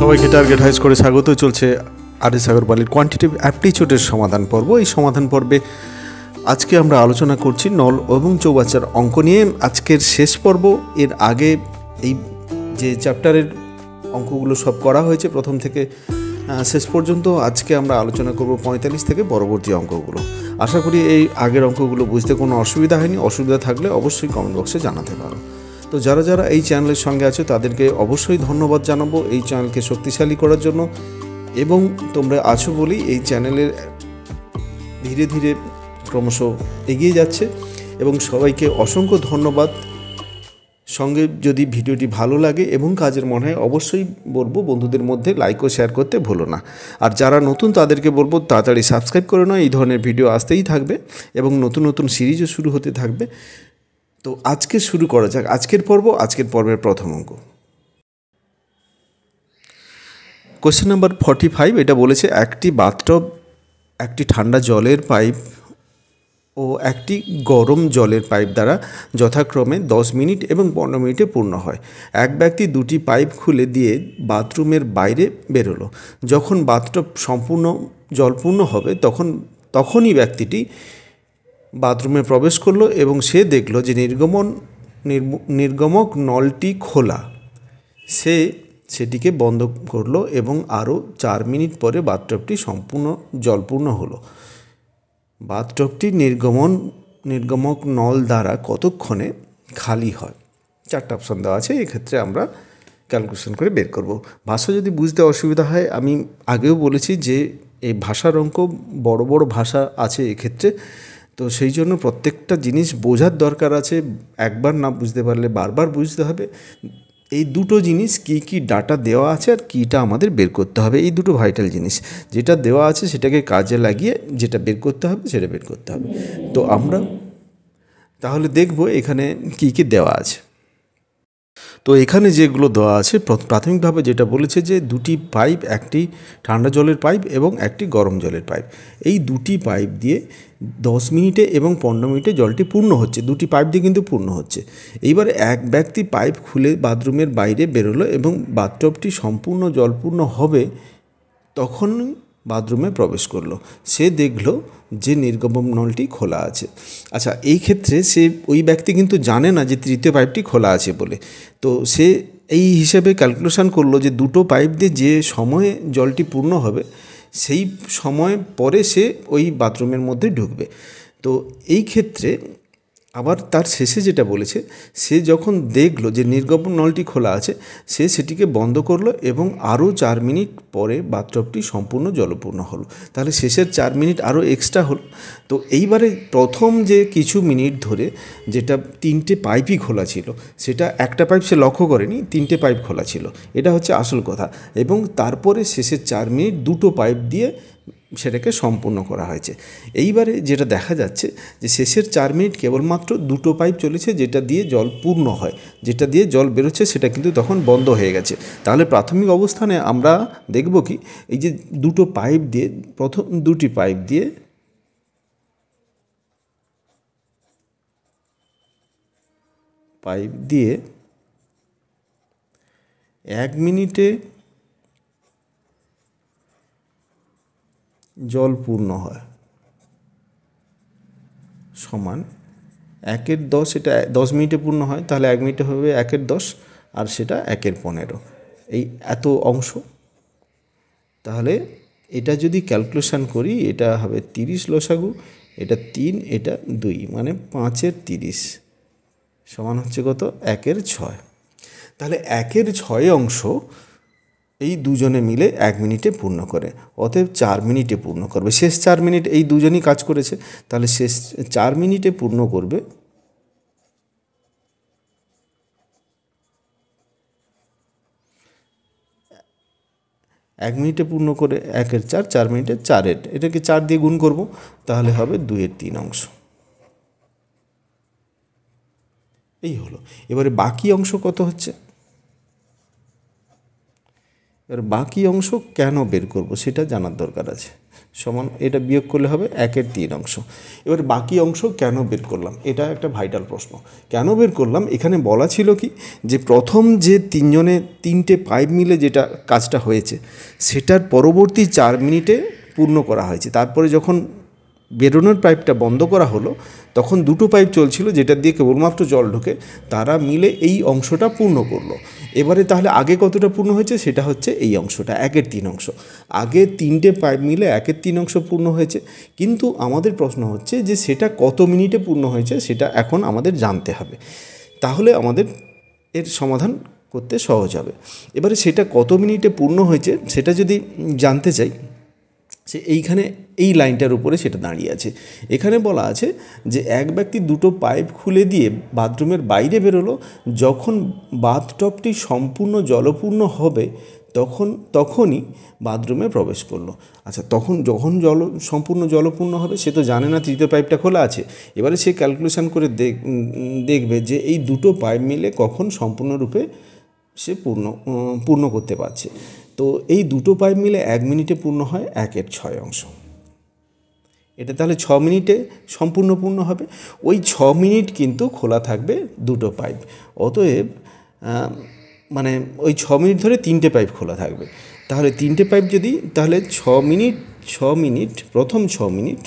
সবাইকে টার্গেট হাইজ করে স্বাগত। চলছে আর.এস. আগরওয়ালের কোয়ান্টিটিভ অ্যাপটিচিউডের সমাধান পর্ব। এই সমাধান পর্বে আজকে আমরা আলোচনা করছি নল এবং চৌবাচ্চার অঙ্ক নিয়ে। আজকের শেষ পর্ব। এর আগে এই যে চ্যাপ্টারের অঙ্কগুলো সব করা হয়েছে প্রথম থেকে শেষ পর্যন্ত। আজকে আমরা আলোচনা করব 45 থেকে পরবর্তী অঙ্কগুলো। আশা করি এই আগের অঙ্কগুলো বুঝতে কোনো অসুবিধা হয়নি। অসুবিধা থাকলে অবশ্যই কমেন্ট বক্সে জানাতে পারো। তো যারা যারা এই চ্যানেলের সঙ্গে আছে তাদেরকে অবশ্যই ধন্যবাদ জানাবো এই চ্যানেলকে শক্তিশালী করার জন্য। এবং তোমরা আছো বলেই এই চ্যানেলের ধীরে ধীরে ক্রমশ এগিয়ে যাচ্ছে এবং সবাইকে অসংখ্য ধন্যবাদ। সঙ্গে যদি ভিডিওটি ভালো লাগে এবং কাজের মনে হয় অবশ্যই বলবো বন্ধুদের মধ্যে লাইক ও শেয়ার করতে ভুলো না। আর যারা নতুন তাদেরকে বলবো তাড়াতাড়ি সাবস্ক্রাইব করে নাও। এই ধরনের ভিডিও আসতেই থাকবে এবং নতুন নতুন সিরিজও শুরু হতে থাকবে। তো আজকে শুরু করা যাক আজকের পর্ব। আজকের পর্বের প্রথম অঙ্ক, কোশ্চেন নাম্বার 45। এটা বলেছে একটি বাথটব, একটি ঠান্ডা জলের পাইপ ও একটি গরম জলের পাইপ দ্বারা যথাক্রমে 10 মিনিট এবং 15 মিনিটে পূর্ণ হয়। এক ব্যক্তি দুটি পাইপ খুলে দিয়ে বাথরুমের বাইরে বেরোলো। যখন বাথটব সম্পূর্ণ জলপূর্ণ হবে তখনই ব্যক্তিটি বাথরুমে প্রবেশ করলো এবং সে দেখলো যে নির্গমক নলটি খোলা। সে সেটিকে বন্ধ করলো এবং আরও 4 মিনিট পরে বাথটবটি সম্পূর্ণ জলপূর্ণ হলো। বাথটবটি নির্গমক নল দ্বারা কতক্ষণে খালি হয়? 4টা অপশান দেওয়া আছে। এক্ষেত্রে আমরা ক্যালকুলেশন করে বের করব। ভাষা যদি বুঝতে অসুবিধা হয়, আমি আগেও বলেছি যে এই ভাষার অঙ্ক বড় বড় ভাষা আছে এক্ষেত্রে। তো সেই জন্য প্রত্যেকটা জিনিস বোঝার দরকার আছে। একবার না বুঝতে পারলে বারবার বুঝতে হবে। এই দুটো জিনিস কি কি ডাটা দেওয়া আছে আর কীটা আমাদের বের করতে হবে, এই দুটো ভাইটাল জিনিস। যেটা দেওয়া আছে সেটাকে কাজে লাগিয়ে যেটা বের করতে হবে সেটা বের করতে হবে। তো আমরা তাহলে দেখব এখানে কি কি দেওয়া আছে। তো এখানে যেগুলো দেওয়া আছে প্রাথমিকভাবে যেটা বলেছে যে দুটি পাইপ, একটি ঠান্ডা জলের পাইপ এবং একটি গরম জলের পাইপ। এই দুটি পাইপ দিয়ে 10 মিনিটে এবং 15 মিনিটে জলটি পূর্ণ হচ্ছে। দুটি পাইপ দিয়ে কিন্তু পূর্ণ হচ্ছে। এইবার এক ব্যক্তি পাইপ খুলে বাথরুমের বাইরে বেরোলো এবং বাথটবটি সম্পূর্ণ জলপূর্ণ হবে তখন বাথরুমে প্রবেশ করলো। সে দেখলো যে নির্গমন নলটি খোলা আছে। আচ্ছা, এই ক্ষেত্রে ওই ব্যক্তি কিন্তু জানে না যে তৃতীয় পাইপটি খোলা আছে বলে। তো সে এই হিসেবে ক্যালকুলেশন করলো যে দুটো পাইপ দিয়ে যে সময়ে জলটি পূর্ণ হবে সেই সময় পরে সে ওই বাথরুমের মধ্যে ঢুকবে। তো এই ক্ষেত্রে আবার তার শেষে যেটা বলেছে, সে যখন দেখলো যে নির্গমন নলটি খোলা আছে সে সেটিকে বন্ধ করলো এবং আরও 4 মিনিট পরে বাথটবটি সম্পূর্ণ জলপূর্ণ হলো। তাহলে শেষের 4 মিনিট আরও এক্সট্রা হলো। তো এইবারে প্রথম যে কিছু মিনিট ধরে যেটা 3টে পাইপই খোলা ছিল, সেটা একটা পাইপ সে লক্ষ্য করেনি, 3টে পাইপ খোলা ছিল। এটা হচ্ছে আসল কথা। এবং তারপরে শেষের 4 মিনিট দুটো পাইপ দিয়ে সেটাকে সম্পূর্ণ করা হয়েছে। এইবারে যেটা দেখা যাচ্ছে যে শেষের 4 মিনিট কেবলমাত্র দুটো পাইপ চলেছে, যেটা দিয়ে জল পূর্ণ হয়, যেটা দিয়ে জল বেরোচ্ছে সেটা কিন্তু তখন বন্ধ হয়ে গেছে। তাহলে প্রাথমিক অবস্থানে আমরা দেখব কি, এই যে দুটো পাইপ দিয়ে, প্রথম দুটি পাইপ দিয়ে দিয়ে 1 মিনিটে জল পূর্ণ হয় সমান 1/10। এটা 10 মিনিটে পূর্ণ হয়, তাহলে 1 মিনিটে হবে 1/10 আর সেটা 1/15। এই এত অংশ। তাহলে এটা যদি ক্যালকুলেশন করি এটা হবে 30 লসাগু, এটা 3, এটা 2, মানে 5/30 সমান হচ্ছে কত? 1/6। তাহলে 1/6 অংশ এই দুজনে মিলে 1 মিনিটে পূর্ণ করে। অতএব 4 মিনিটে পূর্ণ করবে। শেষ 4 মিনিট এই দুজনই কাজ করেছে। তাহলে শেষ 4 মিনিটে পূর্ণ করবে 1 মিনিটে পূর্ণ করে 1/4, 4 মিনিটে 4, এটাকে 4 দিয়ে গুণ করব, তাহলে হবে 2/3 অংশ। এই হলো। এবারে বাকি অংশ কত হচ্ছে? এর বাকি অংশ কেন বের করব সেটা জানার দরকার আছে। সমান এটা বিয়োগ করলে হবে 1/3 এবার বাকি অংশ কেন বের করলাম, এটা একটা ভাইটাল প্রশ্ন। কেন বের করলাম, এখানে বলা ছিল কি যে প্রথম যে তিনটে পাইপ মিলে যেটা কাজটা হয়েছে সেটার পরবর্তী 4 মিনিটে পূর্ণ করা হয়েছে। তারপরে যখন বেরোনোর পাইপটা বন্ধ করা হলো তখন দুটো পাইপ চলছিল যেটা দিয়ে কেবলমাত্র জল ঢোকে, তারা মিলে এই অংশটা পূর্ণ করলো। এবারে তাহলে আগে কতটা পূর্ণ হয়েছে, সেটা হচ্ছে এই অংশটা 1/3। আগে তিনটে পাইপ মিলে 1/3 পূর্ণ হয়েছে, কিন্তু আমাদের প্রশ্ন হচ্ছে যে সেটা কত মিনিটে পূর্ণ হয়েছে সেটা এখন আমাদের জানতে হবে। তাহলে আমাদের এর সমাধান করতে সহজ হবে। এবারে সেটা কত মিনিটে পূর্ণ হয়েছে সেটা যদি জানতে চাই, সে এইখানে এই লাইনটার উপরে সেটা দাঁড়িয়ে আছে। এখানে বলা আছে যে এক ব্যক্তি দুটো পাইপ খুলে দিয়ে বাথরুমের বাইরে বেরোলো, যখন বাথটবটি সম্পূর্ণ জলপূর্ণ হবে তখনই বাথরুমে প্রবেশ করলো। আচ্ছা, যখন সম্পূর্ণ জলপূর্ণ হবে সে তো জানে না তৃতীয় পাইপটা খোলা আছে। এবারে সে ক্যালকুলেশন করে দেখবে যে এই দুটো পাইপ মিলে কখন সম্পূর্ণরূপে সে পূর্ণ করতে পারছে। তো এই দুটো পাইপ মিলে 1 মিনিটে পূর্ণ হয় 1/6। এটা তাহলে 6 মিনিটে সম্পূর্ণ পূর্ণ হবে। ওই 6 মিনিট কিন্তু খোলা থাকবে দুটো পাইপ। অতএব মানে ওই 6 মিনিট ধরে তিনটে পাইপ খোলা থাকবে। তাহলে তিনটে পাইপ যদি, তাহলে 6 মিনিট প্রথম 6 মিনিট,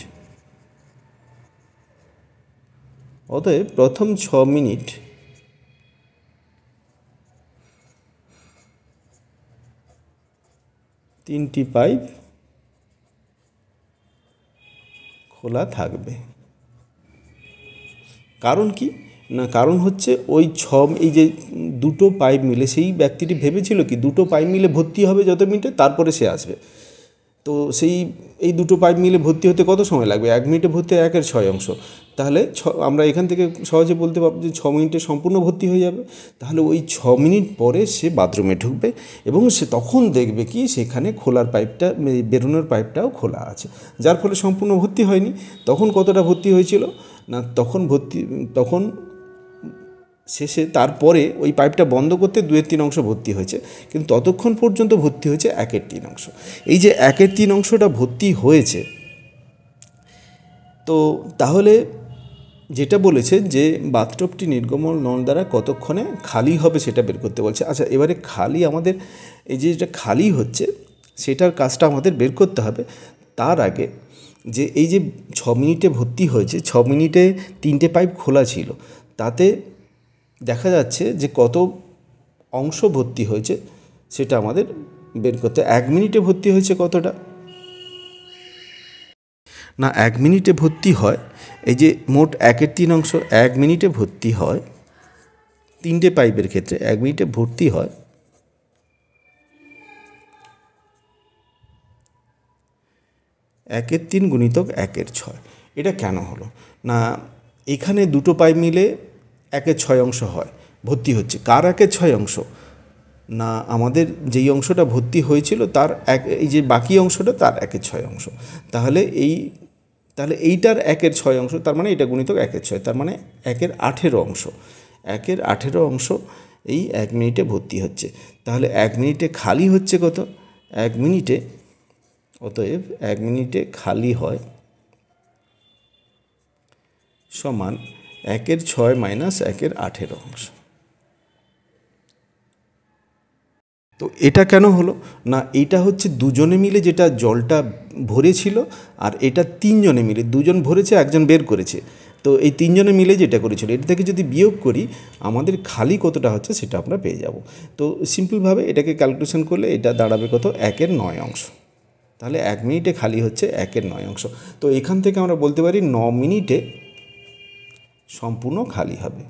অতএব প্রথম 6 মিনিট তিনটি পাইপ খোলা থাকবে। কারণ কি না, কারণ হচ্ছে এই যে দুটো পাইপ মিলে, সেই ব্যক্তিটি ভেবেছিল কি দুটো পাইপ মিলে ভর্তি হবে যত মিনিটে তারপরে সে আসবে। তো এই দুটো পাইপ মিলে ভর্তি হতে কত সময় লাগবে, 1 মিনিটে ভর্তি 1/6। তাহলে আমরা এখান থেকে সহজে বলতে পারবো যে 6 মিনিটে সম্পূর্ণ ভর্তি হয়ে যাবে। তাহলে ওই 6 মিনিট পরে সে বাথরুমে ঢুকবে এবং সে তখন দেখবে কি সেখানে খোলার পাইপটা, বেরোনোর পাইপটাও খোলা আছে, যার ফলে সম্পূর্ণ ভর্তি হয়নি। তখন কতটা ভর্তি হয়েছিল না, তখন শেষে তারপরে ওই পাইপটা বন্ধ করতে 2/3 ভর্তি হয়েছে, কিন্তু ততক্ষণ পর্যন্ত ভর্তি হয়েছে 1/3। এই যে 1/3টা ভর্তি হয়েছে, তো তাহলে যেটা বলেছে যে বাথটবটি নির্গমন নল দ্বারা কতক্ষণে খালি হবে সেটা বের করতে বলছে। আচ্ছা, এবারে খালি আমাদের এই যে যেটা খালি হচ্ছে সেটার কাজটা আমাদের বের করতে হবে। তার আগে যে এই যে 6 মিনিটে ভর্তি হয়েছে, 6 মিনিটে তিনটে পাইপ খোলা ছিল, তাতে দেখা যাচ্ছে যে কত অংশ ভর্তি হয়েছে সেটা আমাদের বের করতে। 1 মিনিটে ভর্তি হয়েছে কতটা না, 1 মিনিটে ভর্তি হয় এই যে মোট 1/3, 1 মিনিটে ভর্তি হয় তিনটে পাইপের ক্ষেত্রে 1 মিনিটে ভর্তি হয় 1/3 গুণিতক 1/6। এটা কেন হলো না, এখানে দুটো পাইপ মিলে 1/6 হয় ভর্তি হচ্ছে। কার 1/6 না, আমাদের যেই অংশটা ভর্তি হয়েছিল তার এই যে বাকি অংশটা তার 1/6। তাহলে এইটার 1/6, তার মানে এটা গুণিতক 1/6, তার মানে 1/18। 1/18 এই 1 মিনিটে ভর্তি হচ্ছে। তাহলে 1 মিনিটে খালি হচ্ছে কত, 1 মিনিটে, অতএব 1 মিনিটে খালি হয় সমান 1/6 মাইনাস 1/18। তো এটা কেন হলো না, এটা হচ্ছে দুজনে মিলে যেটা জলটা ভরেছিল, আর এটা তিনজনে মিলে, দুজন ভরেছে একজন বের করেছে। তো এই তিনজনে মিলে যেটা করেছিল এটা থেকে যদি বিয়োগ করি আমাদের খালি কতটা হচ্ছে সেটা আমরা পেয়ে যাব। তো সিম্পলভাবে এটাকে ক্যালকুলেশন করলে এটা দাঁড়াবে কত, 1/9। তাহলে 1 মিনিটে খালি হচ্ছে 1/9। তো এখান থেকে আমরা বলতে পারি 9 মিনিটে সম্পূর্ণ খালি হবে।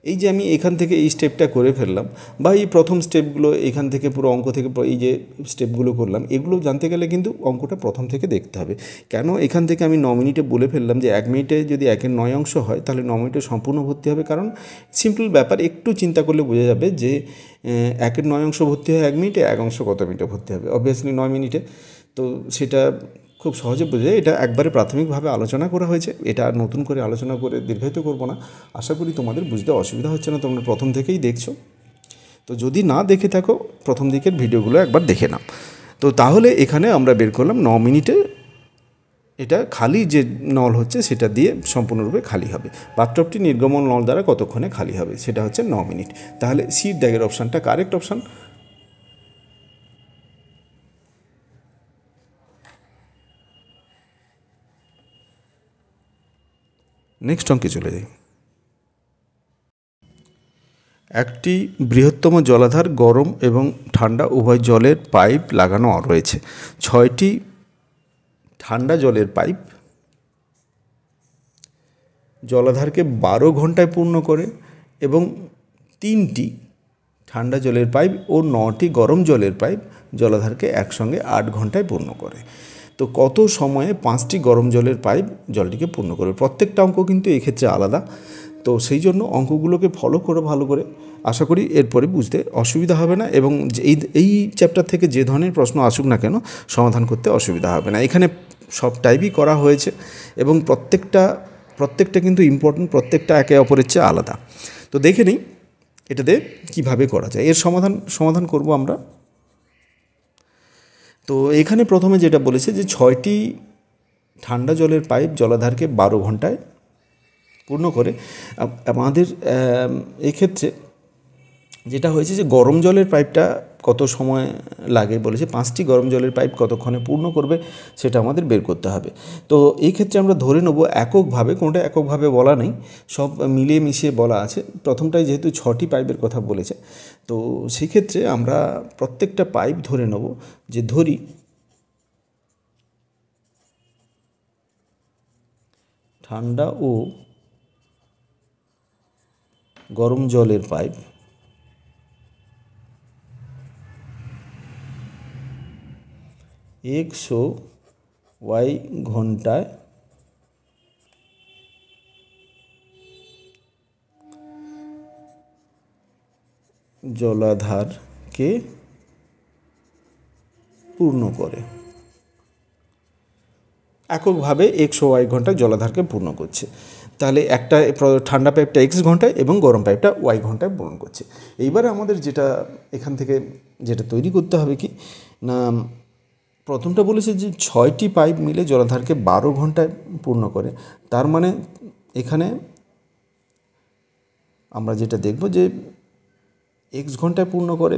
এই যে আমি এখান থেকে এই স্টেপটা করে ফেললাম, বা এই প্রথম স্টেপগুলো এখান থেকে পুরো অঙ্ক থেকে এই যে স্টেপগুলো করলাম, এগুলো জানতে গেলে কিন্তু অঙ্কটা প্রথম থেকে দেখতে হবে। কেন এখান থেকে আমি 9 মিনিটে বলে ফেললাম যে 1 মিনিটে যদি 1/9 হয় তাহলে 9 মিনিটে সম্পূর্ণ ভর্তি হবে, কারণ সিম্পল ব্যাপার, একটু চিন্তা করলে বোঝা যাবে যে 1/9 ভর্তি হয় 1 মিনিটে, 1 অংশ কত মিনিটে ভর্তি হবে, অবভিয়াসলি 9 মিনিটে। তো সেটা খুব সহজে বোঝা যায়। এটা একবারে প্রাথমিকভাবে আলোচনা করা হয়েছে, এটা নতুন করে আলোচনা করে দীর্ঘায়িত করব না। আশা করি তোমাদের বুঝতে অসুবিধা হচ্ছে না, তোমরা প্রথম থেকেই দেখছো। তো যদি না দেখে থাকো প্রথম দিকের ভিডিওগুলো একবার দেখে নাও। তো তাহলে এখানে আমরা বের করলাম 9 মিনিটে এটা খালি যে নল হচ্ছে সেটা দিয়ে সম্পূর্ণরূপে খালি হবে। বাথটবটি নির্গমন নল দ্বারা কতক্ষণে খালি হবে, সেটা হচ্ছে 9 মিনিট। তাহলে সির দাগের অপশানটা কারেক্ট অপশান। নেক্সট অঙ্কে চলে যাই। একটি বৃহত্তম জলাধার গরম এবং ঠান্ডা উভয় জলের পাইপ লাগানো রয়েছে। 6টি ঠান্ডা জলের পাইপ জলাধারকে 12 ঘন্টায় পূর্ণ করে এবং 3টি ঠান্ডা জলের পাইপ ও 9টি গরম জলের পাইপ জলাধারকে একসঙ্গে 8 ঘন্টায় পূর্ণ করে। তো কত সময়ে 5টি গরম জলের পাইপ জলটিকে পূর্ণ করবে? প্রত্যেকটা অঙ্ক কিন্তু এক্ষেত্রে আলাদা, তো সেই জন্য অঙ্কগুলোকে ফলো করে ভালো করে, আশা করি এরপরে বুঝতে অসুবিধা হবে না এবং এই চ্যাপ্টার থেকে যে ধরনের প্রশ্ন আসুক না কেন সমাধান করতে অসুবিধা হবে না। এখানে সব টাইপই করা হয়েছে এবং প্রত্যেকটা কিন্তু ইম্পর্টেন্ট, প্রত্যেকটা একে অপরের চেয়ে আলাদা। তো দেখে নিই এটাতে কিভাবে করা যায়। এর সমাধান করব আমরা। তো এখানে প্রথমে যেটা বলেছে যে 6টি ঠান্ডা জলের পাইপ জলাধারকে 12 ঘন্টায় পূর্ণ করে। আমাদের এক্ষেত্রে যেটা হয়েছে যে গরম জলের পাইপটা কত সময় লাগে বলেছে, 5টি গরম জলের পাইপ কতক্ষণে পূর্ণ করবে সেটা আমাদের বের করতে হবে। তো এই ক্ষেত্রে আমরা ধরে নেব এককভাবে, কোনোটা এককভাবে বলা নেই, সব মিলিয়ে মিশিয়ে বলা আছে। প্রথমটাই যেহেতু 6টি পাইপের কথা বলেছে, তো সেক্ষেত্রে আমরা প্রত্যেকটা পাইপ ধরে নেব। যে ধরি ঠান্ডা ও গরম জলের পাইপ y ঘন্টায় জলাধারকে পূর্ণ করে। এককভাবে y ঘন্টায় জলাধারকে পূর্ণ করছে। তাহলে একটা ঠান্ডা পাইপটা x ঘন্টায় এবং গরম পাইপটা y ঘন্টায় পূর্ণ করছে। এইবারে আমাদের যেটা এখান থেকে যেটা তৈরি করতে হবে কি না, প্রথমটা বলেছে যে 6টি পাইপ মিলে জলাধারকে 12 ঘন্টায় পূর্ণ করে। তার মানে এখানে আমরা যেটা দেখব যে x ঘন্টায় পূর্ণ করে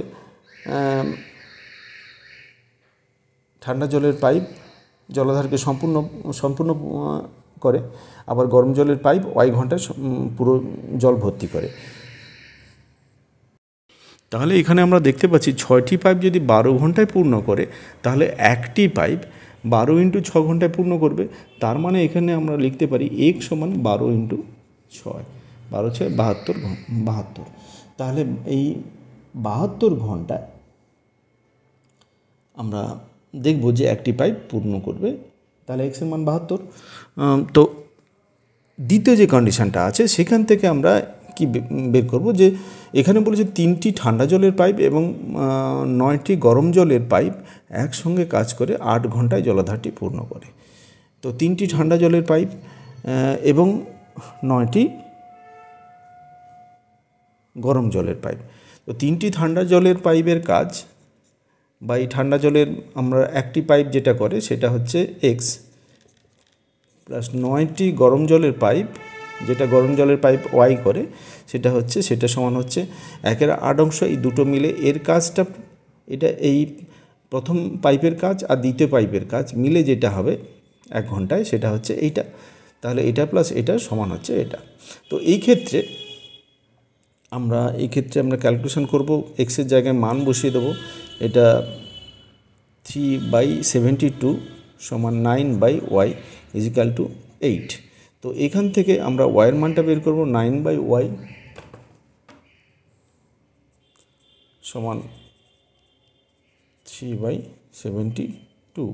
ঠান্ডা জলের পাইপ জলাধারকে সম্পূর্ণ করে, আবার গরম জলের পাইপ y ঘন্টায় পুরো জল ভর্তি করে। তাহলে এখানে আমরা দেখতে পাচ্ছি 6টি পাইপ যদি 12 ঘন্টায় পূর্ণ করে তাহলে একটি পাইপ 12 × 6 ঘন্টায় পূর্ণ করবে। তার মানে এখানে আমরা লিখতে পারি x সমান 12 × 6, 12 × 6 72। তাহলে এই 72 ঘন্টায় আমরা দেখব যে একটি পাইপ পূর্ণ করবে, তাহলে x এর মান 72। তো দ্বিতীয় যে কন্ডিশনটা আছে সেখান থেকে আমরা কি বের করব, যে এখানে বলেছে 3টি ঠান্ডা জলের পাইপ এবং 9টি গরম জলের পাইপ একসঙ্গে কাজ করে 8 ঘন্টায় জলাধারটি পূর্ণ করে। তো 3টি ঠান্ডা জলের পাইপ এবং 9টি গরম জলের পাইপ। তো 3টি ঠান্ডা জলের পাইপের কাজ বা এই ঠান্ডা জলের আমরা একটি পাইপ যেটা করে সেটা হচ্ছে x প্লাস 9টি গরম জলের পাইপ যেটা গরম জলের পাইপ y করে সেটা সমান হচ্ছে 1/8 অংশ। এই দুটো মিলে এর কাজটা, এটা এই প্রথম পাইপের কাজ আর দ্বিতীয় পাইপের কাজ মিলে যেটা হবে 1 ঘন্টায় সেটা হচ্ছে এইটা। তাহলে এটা প্লাস এটা সমান হচ্ছে এটা। তো এই ক্ষেত্রে আমরা ক্যালকুলেশন করব, এক্সের জায়গায় মান বসিয়ে দেবো। এটা 3/72 সমান 9/y ইজিক্যাল টু 8। তো এখান থেকে আমরা ওয়াইয়ের মানটা বের করব, 9/y সমান 3/72।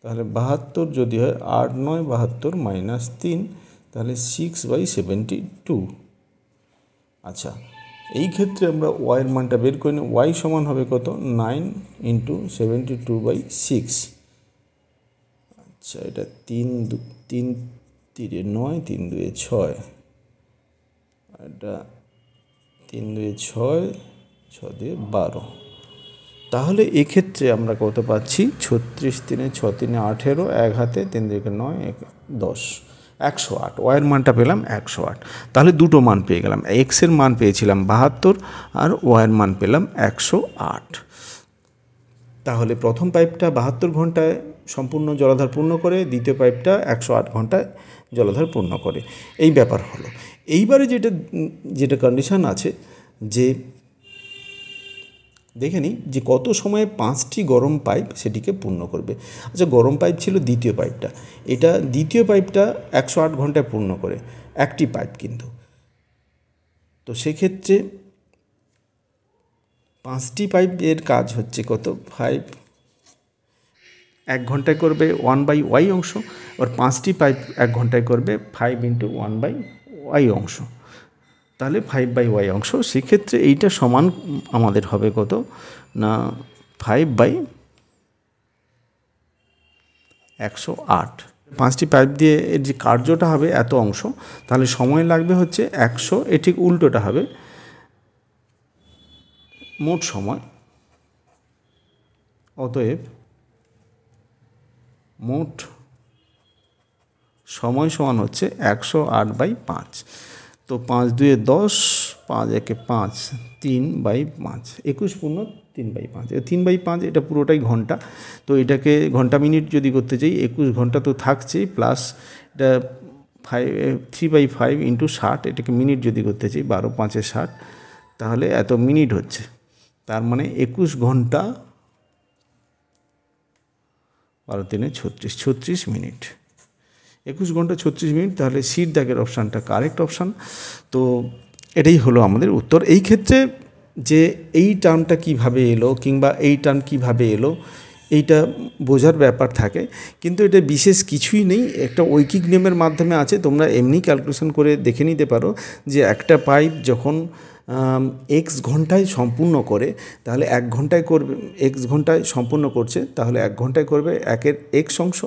তাহলে 72 যদি হয় 8 × 9 72 -3, তাহলে 6/72। আচ্ছা, এই ক্ষেত্রে আমরা ওয়াইয়ের মানটা বের করে নিই। ওয়াই সমান হবে কত, 9 × 72/6। আচ্ছা, এটা 3 3 9, 3 2 6, এটা 3 2 6, 6 2 12। তাহলে এক্ষেত্রে আমরা কত পাচ্ছি? 36 3 6 3 18, 1 হাতে 3 2 9 10, 108। ওয়াইয়ের মানটা পেলাম 108। তাহলে দুটো মান পেয়ে গেলাম, এক্সের মান পেয়েছিলাম 72 আর ওয়াইয়ের মান পেলাম 108। তাহলে প্রথম পাইপটা 72 ঘন্টায় সম্পূর্ণ জলাধার পূর্ণ করে, দ্বিতীয় পাইপটা 108 ঘন্টায় জলাধার পূর্ণ করে। এই ব্যাপার হলো। এইবারে যেটা কন্ডিশন আছে, যে দেখে নিই যে কত সময়ে 5টি গরম পাইপ সেটিকে পূর্ণ করবে। আচ্ছা, গরম পাইপ ছিল দ্বিতীয় পাইপটা, এটা দ্বিতীয় পাইপটা 108 ঘন্টায় পূর্ণ করে, একটি পাইপ কিন্তু। তো সেক্ষেত্রে 5টি পাইপের কাজ হচ্ছে কত? 5 1 ঘন্টায় করবে 1/y অংশ, আর 5টি পাইপ 1 ঘন্টায় করবে 5 × 1/y অংশ, তাহলে 5/y অংশ। সেক্ষেত্রে এইটা সমান আমাদের হবে কত না 5/108। 5টি পাইপ দিয়ে এর যে কার্যটা হবে এত অংশ, তাহলে সময় লাগবে হচ্ছে 100। এ ঠিক উল্টোটা হবে, মোট সময়। অতএব মোট সময় সমান হচ্ছে 108/5। তো 5 2 10, 5 1 5, 3/5, 21 পূর্ণ 3/5। 3/5 এটা পুরোটাই ঘন্টা, তো এটাকে ঘন্টা মিনিট যদি করতে চাই, 21 ঘন্টা তো থাকছেই, প্লাস এটা 3/5 × 60, এটাকে মিনিট যদি করতে চাই, 12 5 60, তাহলে এত মিনিট হচ্ছে। তার মানে 21 ঘন্টা 12 3 36 মিনিট, 21 ঘন্টা 36 মিনিট। তাহলে সির দাগের অপশানটা কারেক্ট অপশান। তো এটাই হলো আমাদের উত্তর। এই ক্ষেত্রে যে এই টার্মটা কিভাবে এলো কিংবা এই টার্ম কিভাবে এলো, এইটা বোঝার ব্যাপার থাকে, কিন্তু এটা বিশেষ কিছুই নেই, একটা ঐকিক নিয়মের মাধ্যমে আছে। তোমরা এমনি ক্যালকুলেশন করে দেখে নিতে পারো যে একটা পাইপ যখন এক্স ঘন্টায় সম্পূর্ণ করে, তাহলে 1 ঘন্টায় করবে, এক্স ঘন্টায় সম্পূর্ণ করছে, তাহলে 1 ঘন্টায় করবে 1-এর এক্স অংশ।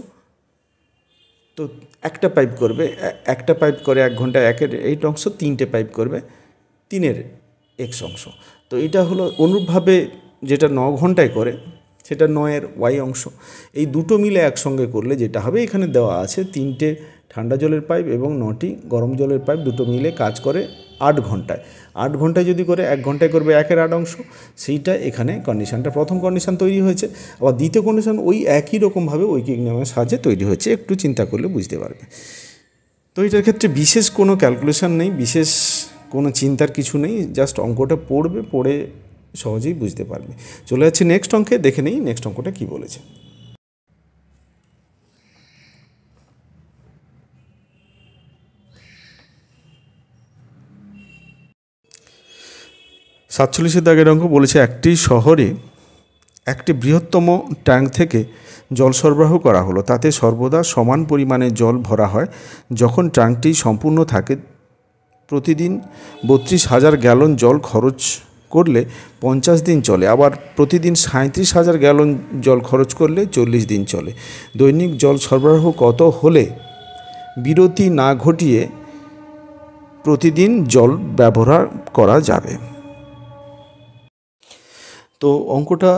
তো একটা পাইপ করবে, একটা পাইপ করে 1 ঘন্টায় 1-এর 8 অংশ, 3টে পাইপ করবে 3-এর এক্স অংশ। তো এটা হলো অনুরূপভাবে যেটা 9 ঘন্টায় করে সেটা 9-এর ওয়াই অংশ। এই দুটো মিলে একসঙ্গে করলে যেটা হবে, এখানে দেওয়া আছে 3টে ঠান্ডা জলের পাইপ এবং 9টি গরম জলের পাইপ, দুটো মিলে কাজ করে 8 ঘন্টায়। 8 ঘন্টায় যদি করে 1 ঘন্টায় করবে 1-এর 8 অংশ, সেইটা এখানে কন্ডিশানটা, প্রথম কন্ডিশান তৈরি হয়েছে। আবার দ্বিতীয় কন্ডিশান ওই একই রকমভাবে ঐকিক নিয়মের সাহায্যে তৈরি হয়েছে, একটু চিন্তা করলে বুঝতে পারবে। তো এটার ক্ষেত্রে বিশেষ কোনো ক্যালকুলেশন নেই, বিশেষ কোনো চিন্তার কিছু নেই, জাস্ট অঙ্কটা পড়বে, পড়ে সহজেই বুঝতে পারবে। চলে যাচ্ছে নেক্সট অঙ্কে, দেখে নেই নেক্সট অঙ্কটা কী বলেছে। 47 দাগের অঙ্ক বলেছে, একটি শহরে একটি বৃহত্তম ট্যাঙ্ক থেকে জল সরবরাহ করা হলো, তাতে সর্বদা সমান পরিমাণে জল ভরা হয়। যখন ট্যাঙ্কটি সম্পূর্ণ থাকে, প্রতিদিন 32,000 গ্যালন জল খরচ করলে 50 দিন চলে, আবার প্রতিদিন 37,000 গ্যালন জল খরচ করলে 40 দিন চলে। দৈনিক জল সরবরাহ কত হলে বিরতি না ঘটিয়ে প্রতিদিন জল ব্যবহার করা যাবে? তো অঙ্কটা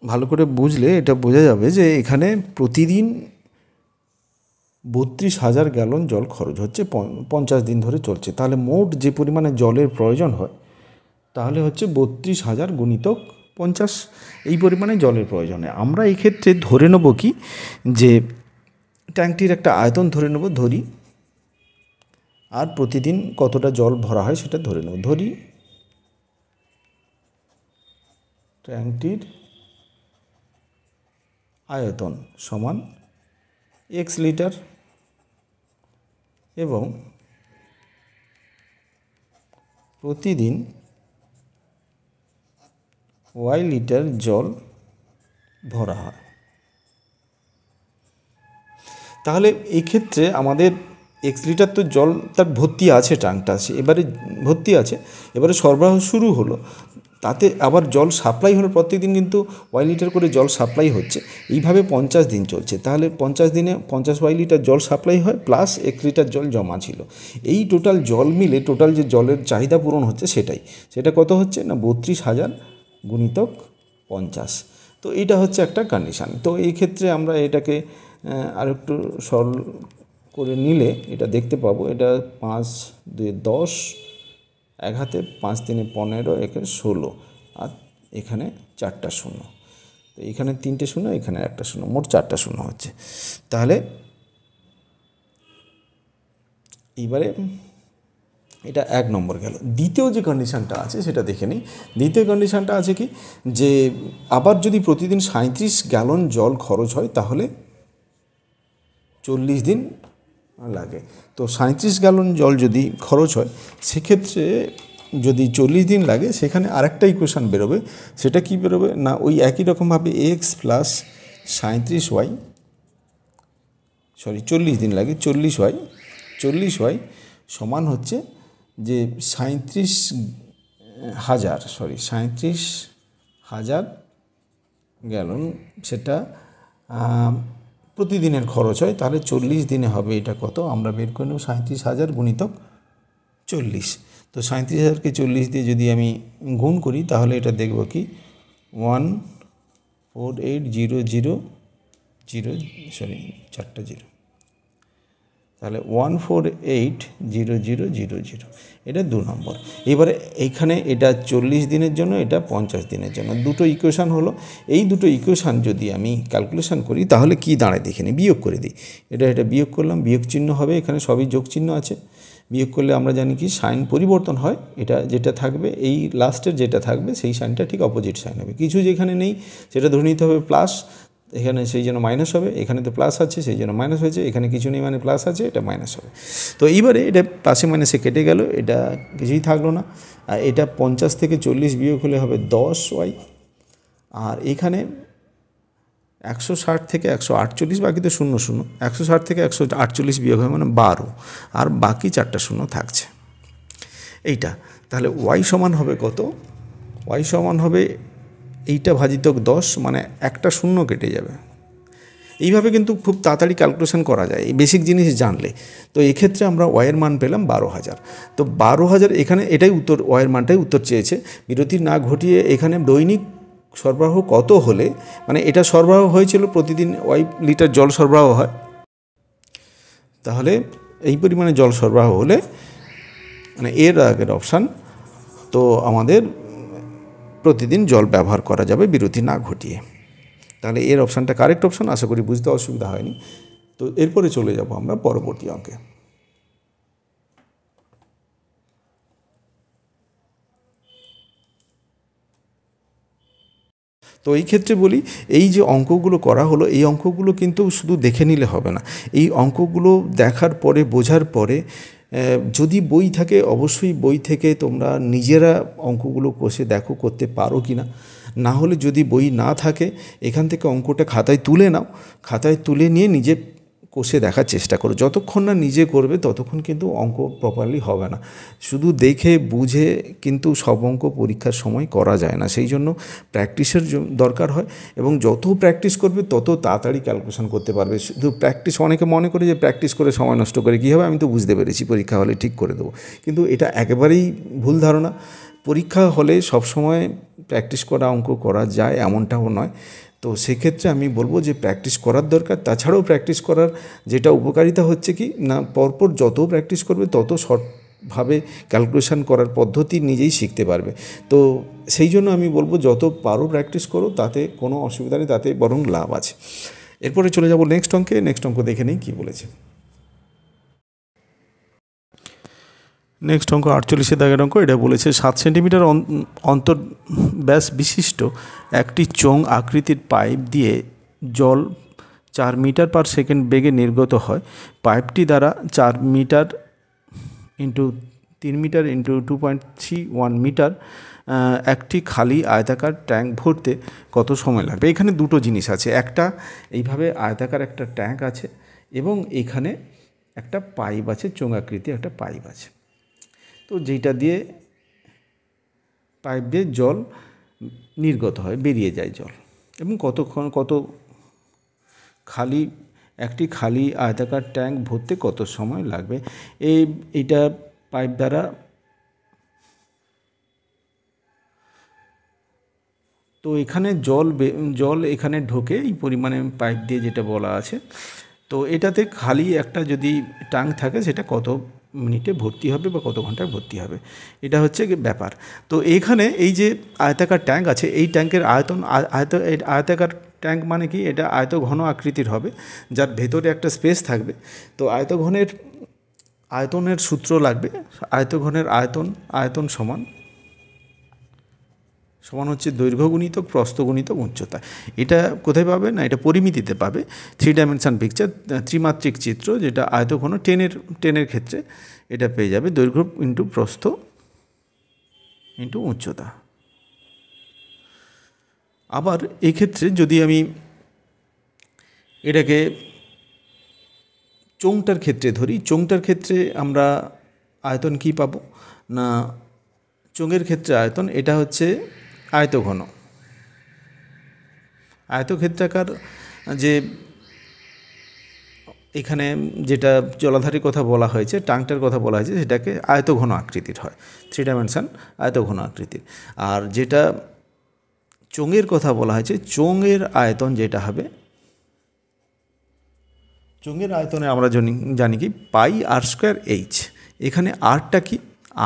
ভালো করে বুঝলে এটা বোঝা যাবে যে এখানে প্রতিদিন 32,000 গ্যালন জল খরচ হচ্ছে, 50 দিন ধরে চলছে। তাহলে মোট যে পরিমাণে জলের প্রয়োজন হয়, তাহলে হচ্ছে 32,000 গুণিতক 50, এই পরিমাণে জলের প্রয়োজন হয়। আমরা এই ক্ষেত্রে ধরে নেব কি, যে ট্যাঙ্কটির একটা আয়তন ধরি, আর প্রতিদিন কতটা জল ভরা হয় সেটা ধরে নেব। ধরি ট্যাঙ্কটির আয়তন সমান x লিটার এবং প্রতিদিন y লিটার জল ভরা হয়। তাহলে এই ক্ষেত্রে আমাদের x লিটার তো জল তার ভর্তি আছে, ট্যাঙ্কটা আছে, এবারে ভর্তি আছে, এবারে সরবরাহ শুরু হলো, তাতে আবার জল সাপ্লাই হলো প্রত্যেকদিন, কিন্তু ওয়াই লিটার করে জল সাপ্লাই হচ্ছে। এইভাবে 50 দিন চলছে। তাহলে 50 দিনে 50 ওয়াই লিটার জল সাপ্লাই হয়, প্লাস 1 লিটার জল জমা ছিল। এই টোটাল জল মিলে টোটাল যে জলের চাহিদা পূরণ হচ্ছে সেটা কত হচ্ছে না 32,000 গুণিতক 50। তো এটা হচ্ছে একটা কন্ডিশান। তো এই ক্ষেত্রে আমরা এটাকে আরেকটু সরল করে নিলে এটা দেখতে পাবো, এটা 5 2 10, 1 হাতে 5 3 15, এখানে 16, আর এখানে 4টা শূন্য। তো এখানে 3টে শূন্য, এখানে 1টা শূন্য, মোট 4টা শূন্য হচ্ছে। তাহলে এইবারে এটা 1 নম্বর গেল। দ্বিতীয় যে কন্ডিশানটা আছে সেটা দেখে নিই। দ্বিতীয় কন্ডিশানটা আছে কি, যে আবার যদি প্রতিদিন 37 গ্যালন জল খরচ হয় তাহলে 40 দিন লাগে। তো 37 গ্যালন জল যদি খরচ হয় সেক্ষেত্রে যদি 40 দিন লাগে, সেখানে আরেকটা ইকুয়েশান বেরোবে। সেটা কি বেরোবে না, ওই একই রকমভাবে এক্স প্লাস 40 দিন লাগে, 40 ওয়াই সমান হচ্ছে যে 37,000 গ্যালন, সেটা প্রতিদিনের খরচ হয়। তাহলে 40 দিনে হবে এটা কত, আমরা বের করে নেব 37,000 গুণিতক 40। তো 37,000কে 40 দিয়ে যদি আমি গুণ করি তাহলে এটা দেখব কি 448,000, তাহলে 148,000, এটা 2 নম্বর। এবারে এইখানে এটা 40 দিনের জন্য, এটা 50 দিনের জন্য, দুটো ইকুয়েশান হলো। এই দুটো ইকুয়েশান যদি আমি ক্যালকুলেশন করি তাহলে কি দাঁড়ায় দেখে নিই, বিয়োগ করে দিই। এটা বিয়োগ করলাম, বিয়োগ চিহ্ন হবে, এখানে সবই যোগ চিহ্ন আছে। বিয়োগ করলে আমরা জানি কি সাইন পরিবর্তন হয়, এটা যেটা থাকবে এই লাস্টের যেটা থাকবে সেই সাইনটা ঠিক অপোজিট সাইন হবে। কিছু যেখানে নেই সেটা ধরে নিতে হবে প্লাস, এখানে সেই জন্য মাইনাস হবে, এখানে তো প্লাস আছে সেই জন্য মাইনাস হয়েছে, এখানে কিছু নেই মানে প্লাস আছে, এটা মাইনাস হবে। তো এইবারে এটা প্লাসে মাইনাসে কেটে গেল, এটা কিছুই থাকলো না। আর এটা 50 থেকে 40 বিয়োগ হলে হবে 10y, আর এখানে 160 থেকে 148, বাকি তো 0 0, 160 থেকে 148 বিয়োগ হয় মানে 12, আর বাকি 4টা শূন্য থাকছে এইটা। তাহলে ওয়াই সমান হবে কত, ওয়াই সমান হবে এইটা ভাজিতক 10, মানে একটা শূন্য কেটে যাবে। এইভাবে কিন্তু খুব তাড়াতাড়ি ক্যালকুলেশন করা যায় এই বেসিক জিনিস জানলে। তো এক্ষেত্রে আমরা ওয়াইয়ের মান পেলাম 12,000। তো 12,000 এখানে এটাই উত্তর, ওয়াইয়ের মানটাই উত্তর চেয়েছে। বিরতি না ঘটিয়ে এখানে দৈনিক সরবরাহ কত হলে, মানে এটা সরবরাহ হয়েছিল প্রতিদিন ওয়াই লিটার জল সরবরাহ হয়, তাহলে এই পরিমাণে জল সরবরাহ হলে, মানে এর আগের অপশান, তো আমাদের প্রতিদিন জল ব্যবহার করা যাবে বিরতি না ঘটিয়ে। তাহলে এর অপশানটা কারেক্ট অপশান, আশা করি বুঝতে অসুবিধা হয়নি। তো এরপরে চলে যাব আমরা পরবর্তী অঙ্কে। তো এই ক্ষেত্রে বলি, এই যে অঙ্কগুলো করা হলো, এই অঙ্কগুলো কিন্তু শুধু দেখে নিলে হবে না। এই অঙ্কগুলো দেখার পরে, বোঝার পরে, যদি বই থাকে অবশ্যই বই থেকে তোমরা নিজেরা অঙ্কগুলো কষে দেখো করতে পারো কি না। না হলে যদি বই না থাকে এখান থেকে অঙ্কটা খাতায় তুলে নাও, খাতায় তুলে নিয়ে নিজে কষে দেখার চেষ্টা করো। যতক্ষণ না নিজে করবে ততক্ষণ কিন্তু অঙ্ক প্রপারলি হবে না। শুধু দেখে বুঝে কিন্তু সব অঙ্ক পরীক্ষার সময় করা যায় না, সেই জন্য প্র্যাকটিসের দরকার হয়, এবং যত প্র্যাকটিস করবে তত তাড়াতাড়ি ক্যালকুলেশন করতে পারবে। শুধু প্র্যাকটিস, অনেকে মনে করে যে প্র্যাকটিস করে সময় নষ্ট করে কী হবে, আমি তো বুঝতে পেরেছি পরীক্ষা হলে ঠিক করে দেবো, কিন্তু এটা একেবারেই ভুল ধারণা। পরীক্ষা হলে সবসময় প্র্যাকটিস করা অঙ্ক করা যায় এমনটাও নয়। তো সেক্ষেত্রে আমি বলবো যে প্র্যাকটিস করার দরকার। তাছাড়াও প্র্যাকটিস করার যেটা উপকারিতা হচ্ছে কি না, পরপর যত প্র্যাকটিস করবে তত শর্টভাবে ক্যালকুলেশন করার পদ্ধতি নিজেই শিখতে পারবে। তো সেই জন্য আমি বলবো যত পারো প্র্যাকটিস করো, তাতে কোনো অসুবিধা নেই, তাতে বরং লাভ আছে। এরপরে চলে যাব নেক্সট অঙ্কে। নেক্সট অঙ্ক দেখে নিই কী বলেছে। নেক্সট অঙ্ক 48 দাগের অঙ্ক। এটা বলেছে 7 সেন্টিমিটার অন্তর ব্যাস বিশিষ্ট একটি চোঙ আকৃতির পাইপ দিয়ে জল 4 মিটার পার সেকেন্ড বেগে নির্গত হয়। পাইপটি দ্বারা 4 metre into 3 metre into 2.31 metre একটি খালি আয়তাকার ট্যাঙ্ক ভরতে কত সময় লাগবে। এখানে দুটো জিনিস আছে, একটা এইভাবে আয়তাকার একটা ট্যাঙ্ক আছে এবং এখানে একটা পাইপ আছে, চোঙাকৃতি একটা পাইপ আছে। তো যেটা দিয়ে পাইপ দিয়ে জল নির্গত হয়, বেরিয়ে যায় জল। এবং কত একটি খালি আয়তাকার ট্যাঙ্ক ভরতে কত সময় লাগবে, এইটা পাইপ দ্বারা। তো এখানে জল এখানে ঢোকে এই পরিমাণে পাইপ দিয়ে, যেটা বলা আছে। তো এটাতে খালি একটা যদি ট্যাঙ্ক থাকে সেটা কত মিনিটে ভর্তি হবে বা কত ঘন্টায় ভর্তি হবে, এটা হচ্ছে ব্যাপার। তো এখানে এই যে আয়তাকার ট্যাঙ্ক আছে, এই ট্যাঙ্কের আয়তাকার ট্যাঙ্ক মানে কি, এটা আয়তঘন আকৃতির হবে, যার ভেতরে একটা স্পেস থাকবে। তো আয়তনের সূত্র লাগবে। আয়তঘনের আয়তন সমান হচ্ছে দৈর্ঘ্য গুণিতক প্রস্থ গুণিতক উচ্চতা। এটা কোথায় পাবে না, এটা পরিমিতিতে পাবে। 3 ডাইমেনশন পিকচার, ত্রিমাত্রিক চিত্র, যেটা আয়তঘন টেনের ক্ষেত্রে এটা পেয়ে যাবে দৈর্ঘ্য ইন্টু প্রস্থ ইন্টু উচ্চতা। আবার এই ক্ষেত্রে যদি আমি এটাকে চোঙটার ক্ষেত্রে ধরি, চোঙটার ক্ষেত্রে আমরা আয়তন কি পাবো না, চোঙের ক্ষেত্রে আয়তন এটা হচ্ছে আয়তঘন। আয়তক্ষেত্রাকার যে এখানে যেটা জলাধারের কথা বলা হয়েছে, ট্যাঙ্কটার কথা বলা হয়েছে, সেটাকে আয়তঘন আকৃতির হয়, 3 ডাইমেনশন আয়তঘন আকৃতির। আর যেটা চোঙের কথা বলা হয়েছে, চোঙের আয়তন যেটা হবে, চোঙের আয়তনে আমরা জানি কি পাই আর স্কোয়ার এইচ। এখানে আরটা কি,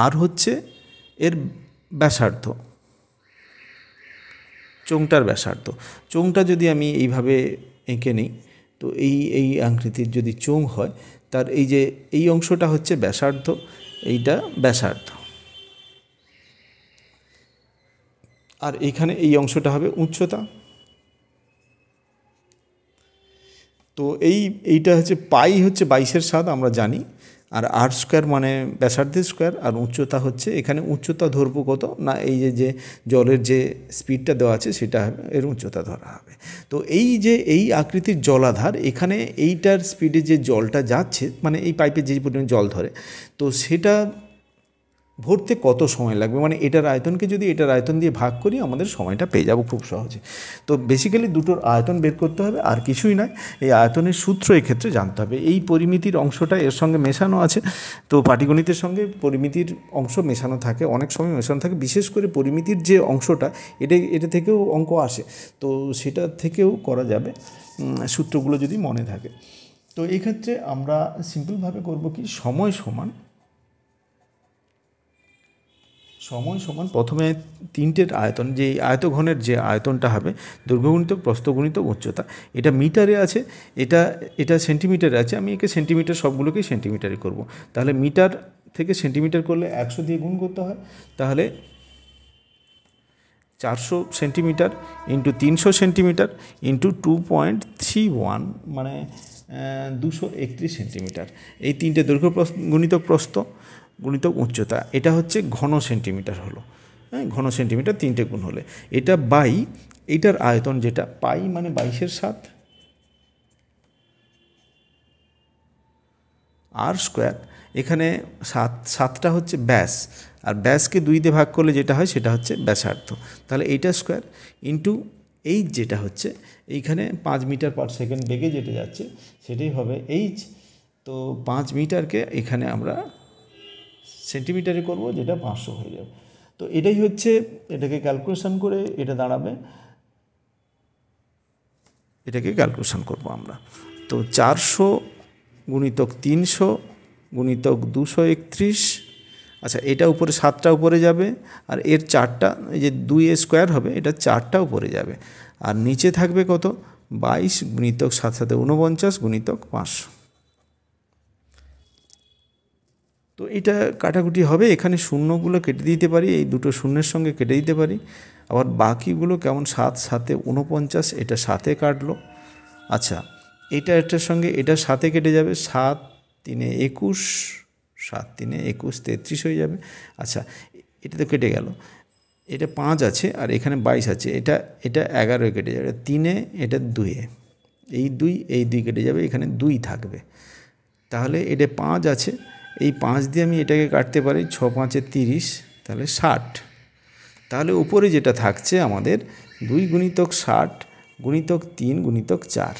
আর হচ্ছে এর ব্যাসার্ধ, চোঙটার ব্যাসার্ধ। চোঙটা যদি আমি এইভাবে এঁকে নিই, তো এই আকৃতির যদি চোঙ হয়, তার এই অংশটা হচ্ছে ব্যাসার্ধ, এইটা ব্যাসার্ধ, আর এইখানে এই অংশটা হবে উচ্চতা। তো এইটা হচ্ছে পাই হচ্ছে 22/7 আমরা জানি, আর আর স্কোয়ার মানে ব্যাসার্ধের স্কোয়ার, আর উচ্চতা হচ্ছে, এখানে উচ্চতা ধরবো কত না, এই যে জলের যে স্পিডটা দেওয়া আছে সেটা এর উচ্চতা ধরা হবে। তো এই আকৃতির জলাধার, এখানে এইটার স্পিডে যে জলটা যাচ্ছে, মানে এই পাইপে যে পরিমাণ জল ধরে, তো সেটা ভরতে কত সময় লাগবে, মানে এটার আয়তনকে যদি এটার আয়তন দিয়ে ভাগ করি, আমাদের সময়টা পেয়ে যাব খুব সহজে। তো বেসিক্যালি দুটোর আয়তন বের করতে হবে, আর কিছুই নয়। এই আয়তনের সূত্র এক্ষেত্রে জানতে হবে। এই পরিমিতির অংশটা এর সঙ্গে মেশানো আছে। তো পাটিগণিতের সঙ্গে পরিমিতির অংশ মেশানো থাকে, অনেক সময় মেশানো থাকে। বিশেষ করে পরিমিতির যে অংশটা, এটা থেকেও অঙ্ক আসে, তো সেটা থেকেও করা যাবে সূত্রগুলো যদি মনে থাকে। তো এই ক্ষেত্রে আমরা সিম্পলভাবে করব কি, সময় সমান প্রথমে তিনটের আয়তন, যে আয়তঘনের যে আয়তনটা হবে, দৈর্ঘ্য গুণিতক প্রস্থ গুণিতক উচ্চতা। এটা মিটারে আছে, এটা সেন্টিমিটারে আছে। আমি একে সেন্টিমিটার, সবগুলোকেই সেন্টিমিটারে করব। তাহলে মিটার থেকে সেন্টিমিটার করলে 100 দিয়ে গুণ করতে হয়। তাহলে 400 সেন্টিমিটার ইন্টু 300 সেন্টিমিটার ইন্টু 2.31, মানে 231 সেন্টিমিটার। এই তিনটে দৈর্ঘ্য গুণিতক প্রস্থ গুণিতক উচ্চতা, এটা হচ্ছে ঘন সেন্টিমিটার হলো। হ্যাঁ, ঘন সেন্টিমিটার তিনটে গুণ হলে এটা বাই এইটার আয়তন, যেটা পাই মানে 22/7 আর স্কোয়ার। এখানে 7টা হচ্ছে ব্যাস, আর ব্যাসকে 2 দিয়ে ভাগ করলে যেটা হয় সেটা হচ্ছে ব্যাসার্ধ। তাহলে এইটা স্কোয়ার ইন্টু এইচ, যেটা হচ্ছে এইখানে 5 মিটার পার সেকেন্ড বেগে যেটা যাচ্ছে সেটাই হবে এইচ। তো 5 মিটারকে এখানে আমরা সেন্টিমিটারে করব, যেটা 500 হয়ে যাবে। তো এটাই হচ্ছে, এটাকে ক্যালকুলেশন করে এটা দাঁড়াবে, এটাকে ক্যালকুলেশন করব আমরা। তো 400 গুণিতক 300 গুণিতক 231, আচ্ছা এটা উপরে 7টা উপরে যাবে, আর এর 4টা, এই যে 2 স্কোয়ার হবে, এটা 4টা উপরে যাবে, আর নিচে থাকবে কত, 22 গুণিতক 7 7 49 গুণিতক 500। তো এটা কাটাকুটি হবে, এখানে শূন্যগুলো কেটে দিতে পারি, এই দুটো শূন্যের সঙ্গে কেটে দিতে পারি। আবার বাকিগুলো কেমন, 7 7 49, এটা 7-এ কাটলো। আচ্ছা, এটার সঙ্গে এটা 7-এ কেটে যাবে, 7 3 21, 7 3 21 33 হয়ে যাবে। আচ্ছা, এটা তো কেটে গেল, এটা 5 আছে আর এখানে 22 আছে, এটা 11-এ কেটে যাবে, 3-এ, এটা 2-এ, এই 2 কেটে যাবে, এখানে 2 থাকবে। তাহলে এটা 5 আছে, এই 5 দিয়ে আমি এটাকে কাটতে পারি, 6 5 30, তাহলে 60। তাহলে উপরে যেটা থাকছে আমাদের 2 গুণিতক 60 গুণিতক 3 গুণিতক 4,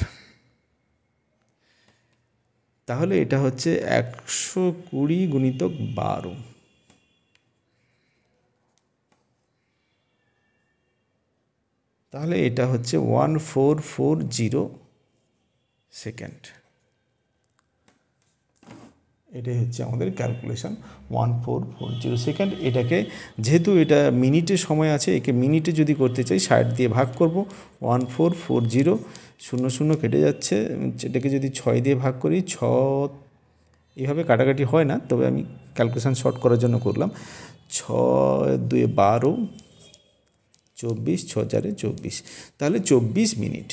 তাহলে এটা হচ্ছে 120 গুণিতক 12, তাহলে এটা হচ্ছে 1440 সেকেন্ড। এটাই হচ্ছে আমাদের ক্যালকুলেশন 1440 সেকেন্ড। এটাকে যেহেতু এটা মিনিটের সময় আছে, একে মিনিটে যদি করতে চাই 60 দিয়ে ভাগ করব, 1440, 00 কেটে যাচ্ছে, এটাকে যদি 6 দিয়ে ভাগ করি, 6 এইভাবে কাটাকাটি হয় না, তবে আমি ক্যালকুলেশন শর্ট করার জন্য করলাম, 6 2 12, 24, 6 4 24, তাহলে 24 মিনিট।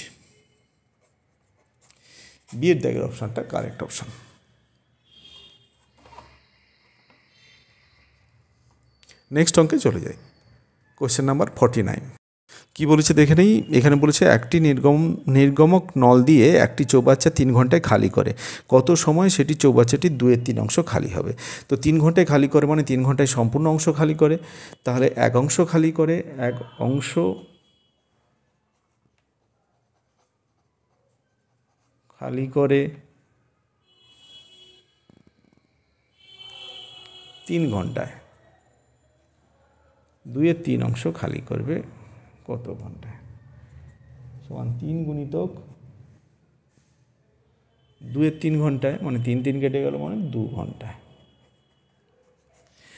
বিয়ের দাগের অপশানটা কারেক্ট অপশান। নেক্সট অঙ্কে চলে যাই। কোশ্চেন নাম্বার 49 কি বলেছে দেখে নেই। এখানে বলেছে একটি নির্গমক নল দিয়ে একটি চৌবাচ্চা 3 ঘন্টায় খালি করে, কত সময় সেটি চৌবাচ্চাটির 2/3 অংশ খালি হবে। তো 3 ঘন্টায় খালি করে মানে 3 ঘন্টায় সম্পূর্ণ অংশ খালি করে, তাহলে এক অংশ খালি করে, এক অংশ খালি করে 3 ঘন্টায়, 2/3 অংশ খালি করবে কত ঘন্টায়, সমান 3 গুণিতক 2/3 ঘন্টায়, মানে 3 3 কেটে গেল, মানে 2 ঘন্টায়।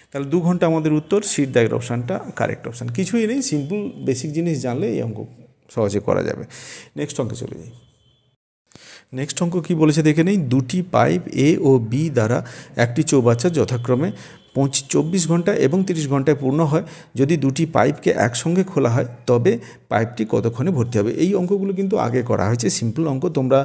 তাহলে 2 ঘন্টা আমাদের উত্তর, সিট দাগের অপশানটা কারেক্ট অপশান। কিছুই নেই, সিম্পল বেসিক জিনিস জানলে এই অঙ্ক সহজে করা যাবে। নেক্সট অঙ্কে চলে যাই। নেক্সট অঙ্ক কী বলেছে দেখে নেই। দুটি পাইপ এ ও বি দ্বারা একটি চৌবাচ্চা যথাক্রমে 24 ঘন্টা এবং 30 ঘন্টায় পূর্ণ হয়। যদি দুটি পাইপকে একসঙ্গে খোলা হয় তবে পাইপটি কতক্ষণে ভর্তি হবে। এই অঙ্কগুলো কিন্তু আগে করা হয়েছে, সিম্পল অঙ্ক, তোমরা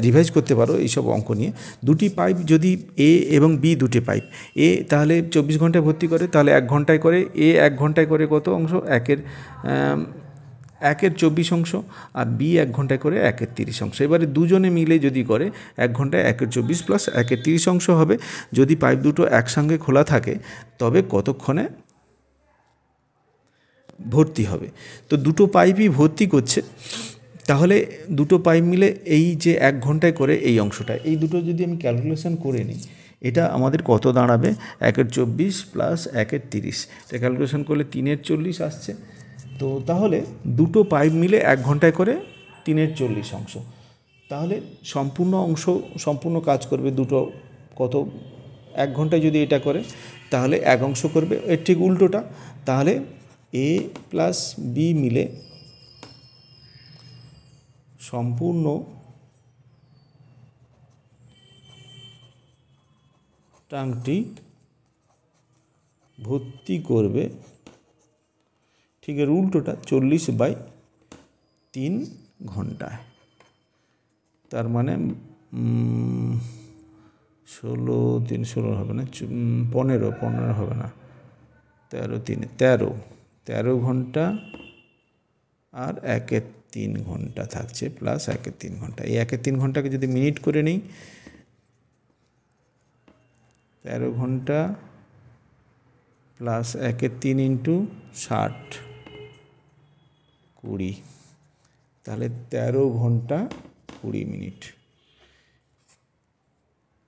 রিভাইজ করতে পারো এইসব অঙ্ক নিয়ে। দুটি পাইপ যদি এ এবং বি, দুটি পাইপ এ তাহলে 24 ঘন্টায় ভর্তি করে, তাহলে 1 ঘন্টায় করে, এ 1 ঘন্টায় করে কত অংশ, 1/1 24 অংশ, আর বি 1 ঘন্টায় করে 1/30 অংশ। এবারে দুজনে মিলে যদি করে 1 ঘন্টায় 1/24 প্লাস 1/30 অংশ হবে। যদি পাইপ দুটো একসঙ্গে খোলা থাকে তবে কতক্ষণে ভর্তি হবে। তো দুটো পাইপই ভর্তি করছে, তাহলে দুটো পাইপ মিলে এই যে 1 ঘন্টায় করে এই অংশটা, এই দুটো যদি আমি ক্যালকুলেশন করে নিই, এটা আমাদের কত দাঁড়াবে, 1/24 প্লাস 1/30, এটা ক্যালকুলেশন করলে 3/40 আসছে। তো তাহলে দুটো পাইপ মিলে 1 ঘন্টায় করে 3/40 অংশ, তাহলে সম্পূর্ণ কাজ করবে দুটো কত, 1 ঘন্টায় যদি এটা করে তাহলে 1 অংশ করবে, এর ঠিক উল্টোটা, তাহলে এ প্লাস বি মিলে সম্পূর্ণ ট্যাঙ্কটি ভর্তি করবে, ঠিক এর উল্টোটা, 40/3 ঘন্টায়। তার মানে 16 3 16 হবে না, 15 হবে না, 13 3 13 ঘন্টা, আর 1/3 ঘন্টা থাকছে, প্লাস 1/3 ঘন্টা। এই 1/3 ঘন্টাকে যদি মিনিট করে নিই, 13 ঘন্টা প্লাস 1/3 ইন্টু 60 20, তাহলে 13 ঘন্টা 20 মিনিট।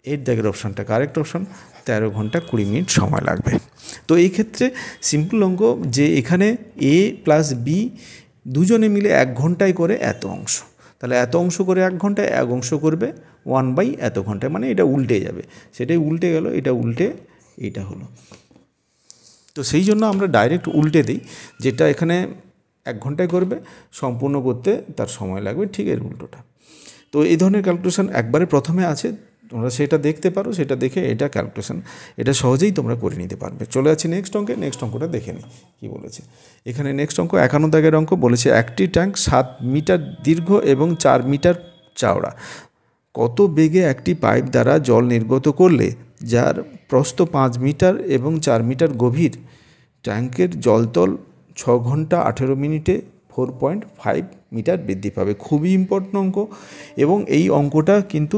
এর দাগের অপশানটা কারেক্ট অপশান, 13 ঘন্টা 20 মিনিট সময় লাগবে। তো এই ক্ষেত্রে সিম্পল অঙ্ক যে এখানে এ প্লাস বি দুজনে মিলে 1 ঘন্টায় করে এত অংশ, তাহলে এত অংশ করে 1 ঘন্টায়, 1 অংশ করবে 1/, এত ঘন্টায়, মানে এটা উল্টে যাবে, সেটাই উল্টে গেল, এটা উল্টে এটা হলো। তো সেই জন্য আমরা ডাইরেক্ট উল্টে দিই, যেটা এখানে 1 ঘন্টায় করবে সম্পূর্ণ করতে তার সময় লাগবে, ঠিক এর উল্টোটা। তো এই ধরনের ক্যালকুলেশন একবারে প্রথমে আছে, তোমরা সেটা দেখতে পারো, সেটা দেখে এটা ক্যালকুলেশন এটা সহজেই তোমরা করে নিতে পারবে। চলে যাচ্ছি নেক্সট অঙ্কে। নেক্সট অঙ্কটা দেখে নিই কী বলেছে এখানে। নেক্সট অঙ্ক 51 দাগের অঙ্ক বলেছে একটি ট্যাঙ্ক 7 মিটার দীর্ঘ এবং 4 মিটার চওড়া, কত বেগে একটি পাইপ দ্বারা জল নির্গত করলে যার প্রস্থ 5 মিটার এবং 4 মিটার গভীর ট্যাঙ্কের জলতল 6 ঘন্টা 18 মিনিটে 4.5 মিটার বৃদ্ধি পাবে। খুবই ইম্পর্টেন্ট অঙ্ক, এবং এই অঙ্কটা কিন্তু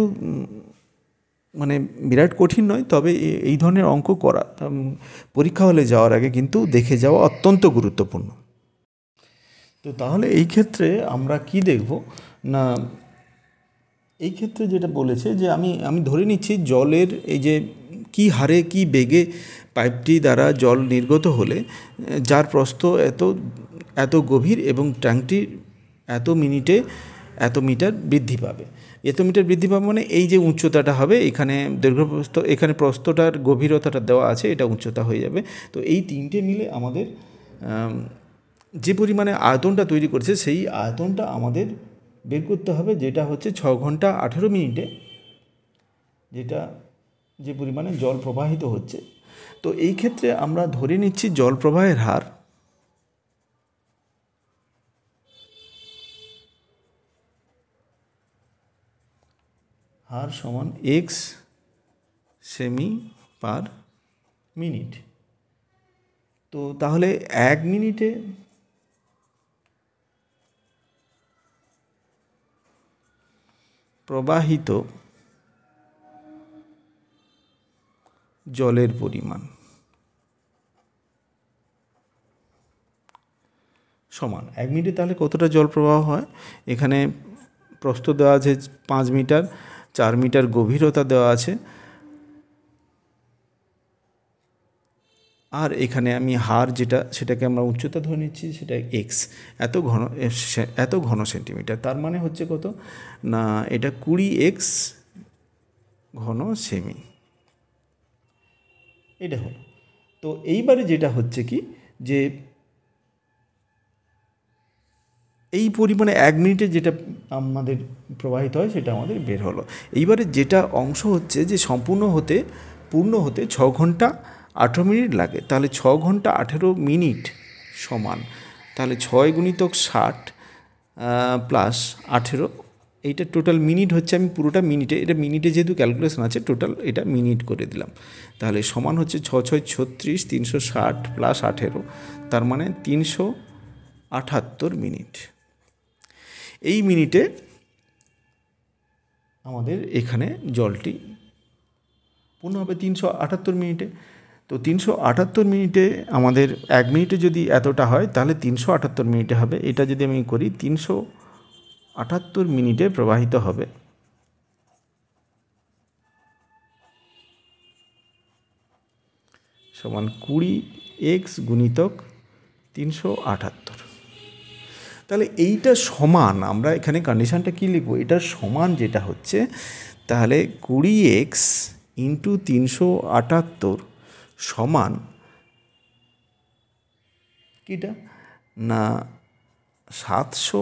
মানে বিরাট কঠিন নয়, তবে এই ধরনের অঙ্ক করা পরীক্ষা হলে যাওয়ার আগে কিন্তু দেখে যাওয়া অত্যন্ত গুরুত্বপূর্ণ। তো তাহলে এই ক্ষেত্রে আমরা কি দেখব না, এই ক্ষেত্রে যেটা বলেছে যে আমি ধরে নিচ্ছি জলের এই যে কী হারে কী বেগে পাইপটি দ্বারা জল নির্গত হলে যার প্রস্থ এত গভীর এবং ট্যাঙ্কটি এত মিনিটে এত মিটার বৃদ্ধি পাবে। এত মিটার বৃদ্ধি পাবে মানে এই যে উচ্চতাটা হবে, এখানে দৈর্ঘ্যপ্রস্থ, এখানে প্রস্থটার গভীরতাটা দেওয়া আছে, এটা উচ্চতা হয়ে যাবে। তো এই তিনটে মিলে আমাদের যে পরিমাণে আয়তনটা তৈরি করছে সেই আয়তনটা আমাদের বের করতে হবে, যেটা হচ্ছে 6 ঘন্টা 18 মিনিটে যে পরিমাণে জল প্রবাহিত হচ্ছে। তো এই ক্ষেত্রে আমরা ধরে নিচ্ছি জল প্রবাহের হার সমান এক্স সেমি পার মিনিট। তো তাহলে 1 মিনিটে প্রবাহিত জলের পরিমাণ সমান 1 মিনিটে তাহলে কতটা জল প্রবাহ হয়, এখানে প্রস্থ দেওয়া আছে 5 মিটার, 4 মিটার গভীরতা দেওয়া আছে, আর এখানে আমি হার যেটা সেটাকে আমরা উচ্চতা ধরে নিচ্ছি, সেটা এক্স, এত ঘন সেন্টিমিটার। তার মানে হচ্ছে কত না, এটা 20x ঘন সেমি, এটা হলো। তো এইবারে যেটা হচ্ছে কি যে এই পরিমাণে 1 মিনিটে যেটা আমাদের প্রবাহিত হয় সেটা আমাদের বের হলো। এইবারে যেটা অংশ হচ্ছে যে পূর্ণ হতে 6 ঘন্টা 18 মিনিট লাগে, তাহলে 6 ঘন্টা 18 মিনিট সমান, তাহলে 6 গুণিতক 60 প্লাস 18, এইটা টোটাল মিনিট হচ্ছে, আমি পুরোটা মিনিটে, এটা মিনিটে যেহেতু ক্যালকুলেশন আছে টোটাল এটা মিনিট করে দিলাম, তাহলে সমান হচ্ছে 6 6 36, 360 প্লাস 18, তার মানে 378 মিনিট। এই মিনিটে আমাদের এখানে জলটি পূর্ণ হবে 378 মিনিটে। তো 378 মিনিটে আমাদের 1 মিনিটে যদি এতটা হয় তাহলে 378 মিনিটে হবে। এটা যদি আমি করি 378 মিনিটে প্রবাহিত হবে সমান 20x গুণিতক 378। তাহলে এইটা সমান, আমরা এখানে কন্ডিশনটা কী লিখব, এটার সমান যেটা হচ্ছে তাহলে 20x ইন্টু 378 সমান কিটা না 700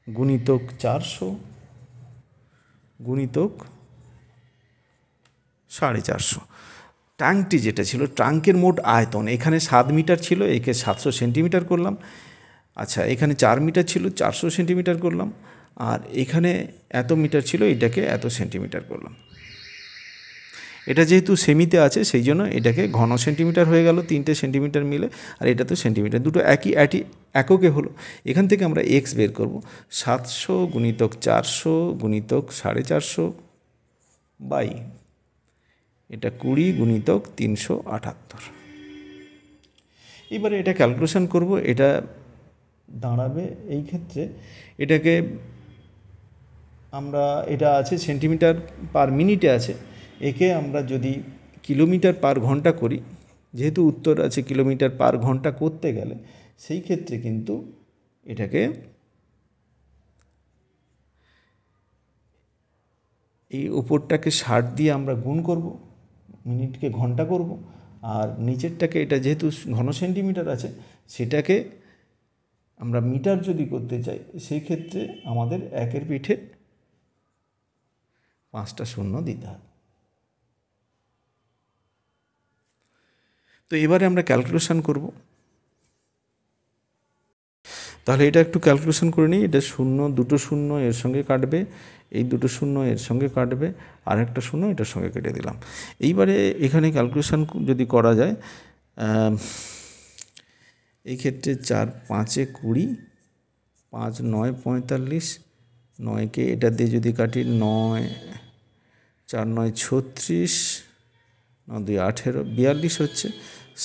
গুণিতক 400 গুণিতক 450। ট্যাঙ্কটি যেটা ছিল, ট্যাঙ্কের মোট আয়তন এখানে 7 মিটার ছিল, একে 700 সেন্টিমিটার করলাম। আচ্ছা, এখানে 4 মিটার ছিল, 400 সেন্টিমিটার করলাম, আর এখানে এত মিটার ছিল, এটাকে এত সেন্টিমিটার করলাম। এটা যেহেতু সেমিতে আছে সেই জন্য এটাকে ঘন সেন্টিমিটার হয়ে গেল, 3টে সেন্টিমিটার মিলে, আর এটা তো সেন্টিমিটার, দুটো একই এককে হলো। এখান থেকে আমরা এক্স বের করব, 700 গুণিতক 400 গুণিতক 450 বাই এটা 20 গুণিতক 378। এবারে এটা ক্যালকুলেশন করব, এটা দাঁড়াবে এই ক্ষেত্রে এটাকে আমরা, এটা আছে সেন্টিমিটার পার মিনিটে আছে, একে আমরা যদি কিলোমিটার পার ঘন্টা করি, যেহেতু উত্তর আছে কিলোমিটার পার ঘন্টা করতে গেলে, সেই ক্ষেত্রে কিন্তু এটাকে এই উপরটাকে 60 দিয়ে আমরা গুণ করব, মিনিটকে ঘন্টা করব, আর নিচেরটাকে, এটা যেহেতু ঘন সেন্টিমিটার আছে সেটাকে আমরা মিটার যদি করতে চাই সেই ক্ষেত্রে আমাদের 1-এর পিঠে 5টা শূন্য দিতে হবে। তো এবারে আমরা ক্যালকুলেশন করব, তাহলে এটা একটু ক্যালকুলেশন করে নিই। এটা শূন্য, দুটো শূন্য এর সঙ্গে কাটবে, এই দুটো শূন্য এর সঙ্গে কাটবে, আর একটা শূন্য এটার সঙ্গে কেটে দিলাম। এইবারে এখানে ক্যালকুলেশন যদি করা যায়, এই ক্ষেত্রে 4 5 20, 5 9 45, 9কে এটা দিয়ে যদি কাটি 9, 4 9 36, 9 2 18, 42 হচ্ছে,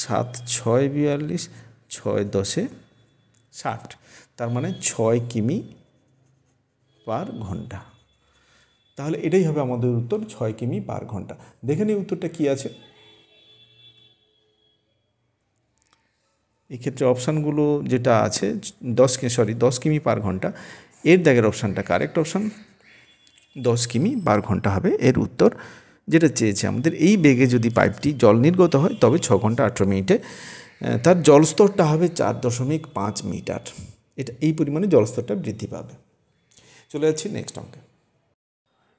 7 6 42, 6 10 60। তার মানে 6 কিমি পার ঘন্টা। তাহলে এটাই হবে আমাদের উত্তর, 6 কিমি পার ঘন্টা। দেখে নিই উত্তরটা কী আছে। এক্ষেত্রে অপশানগুলো যেটা আছে 10 কিমি পার ঘন্টা, এর দাগের অপশানটা কারেক্ট অপশান, 10 কিমি পার ঘন্টা হবে এর উত্তর, যেটা চেয়েছে আমাদের। এই বেগে যদি পাইপটি জল নির্গত হয় তবে 6 ঘন্টা 18 মিনিটে তার জলস্তরটা হবে 4.5 মিটার। এটা এই পরিমাণে জলস্তরটা বৃদ্ধি পাবে। চলে যাচ্ছি নেক্সট অঙ্কে।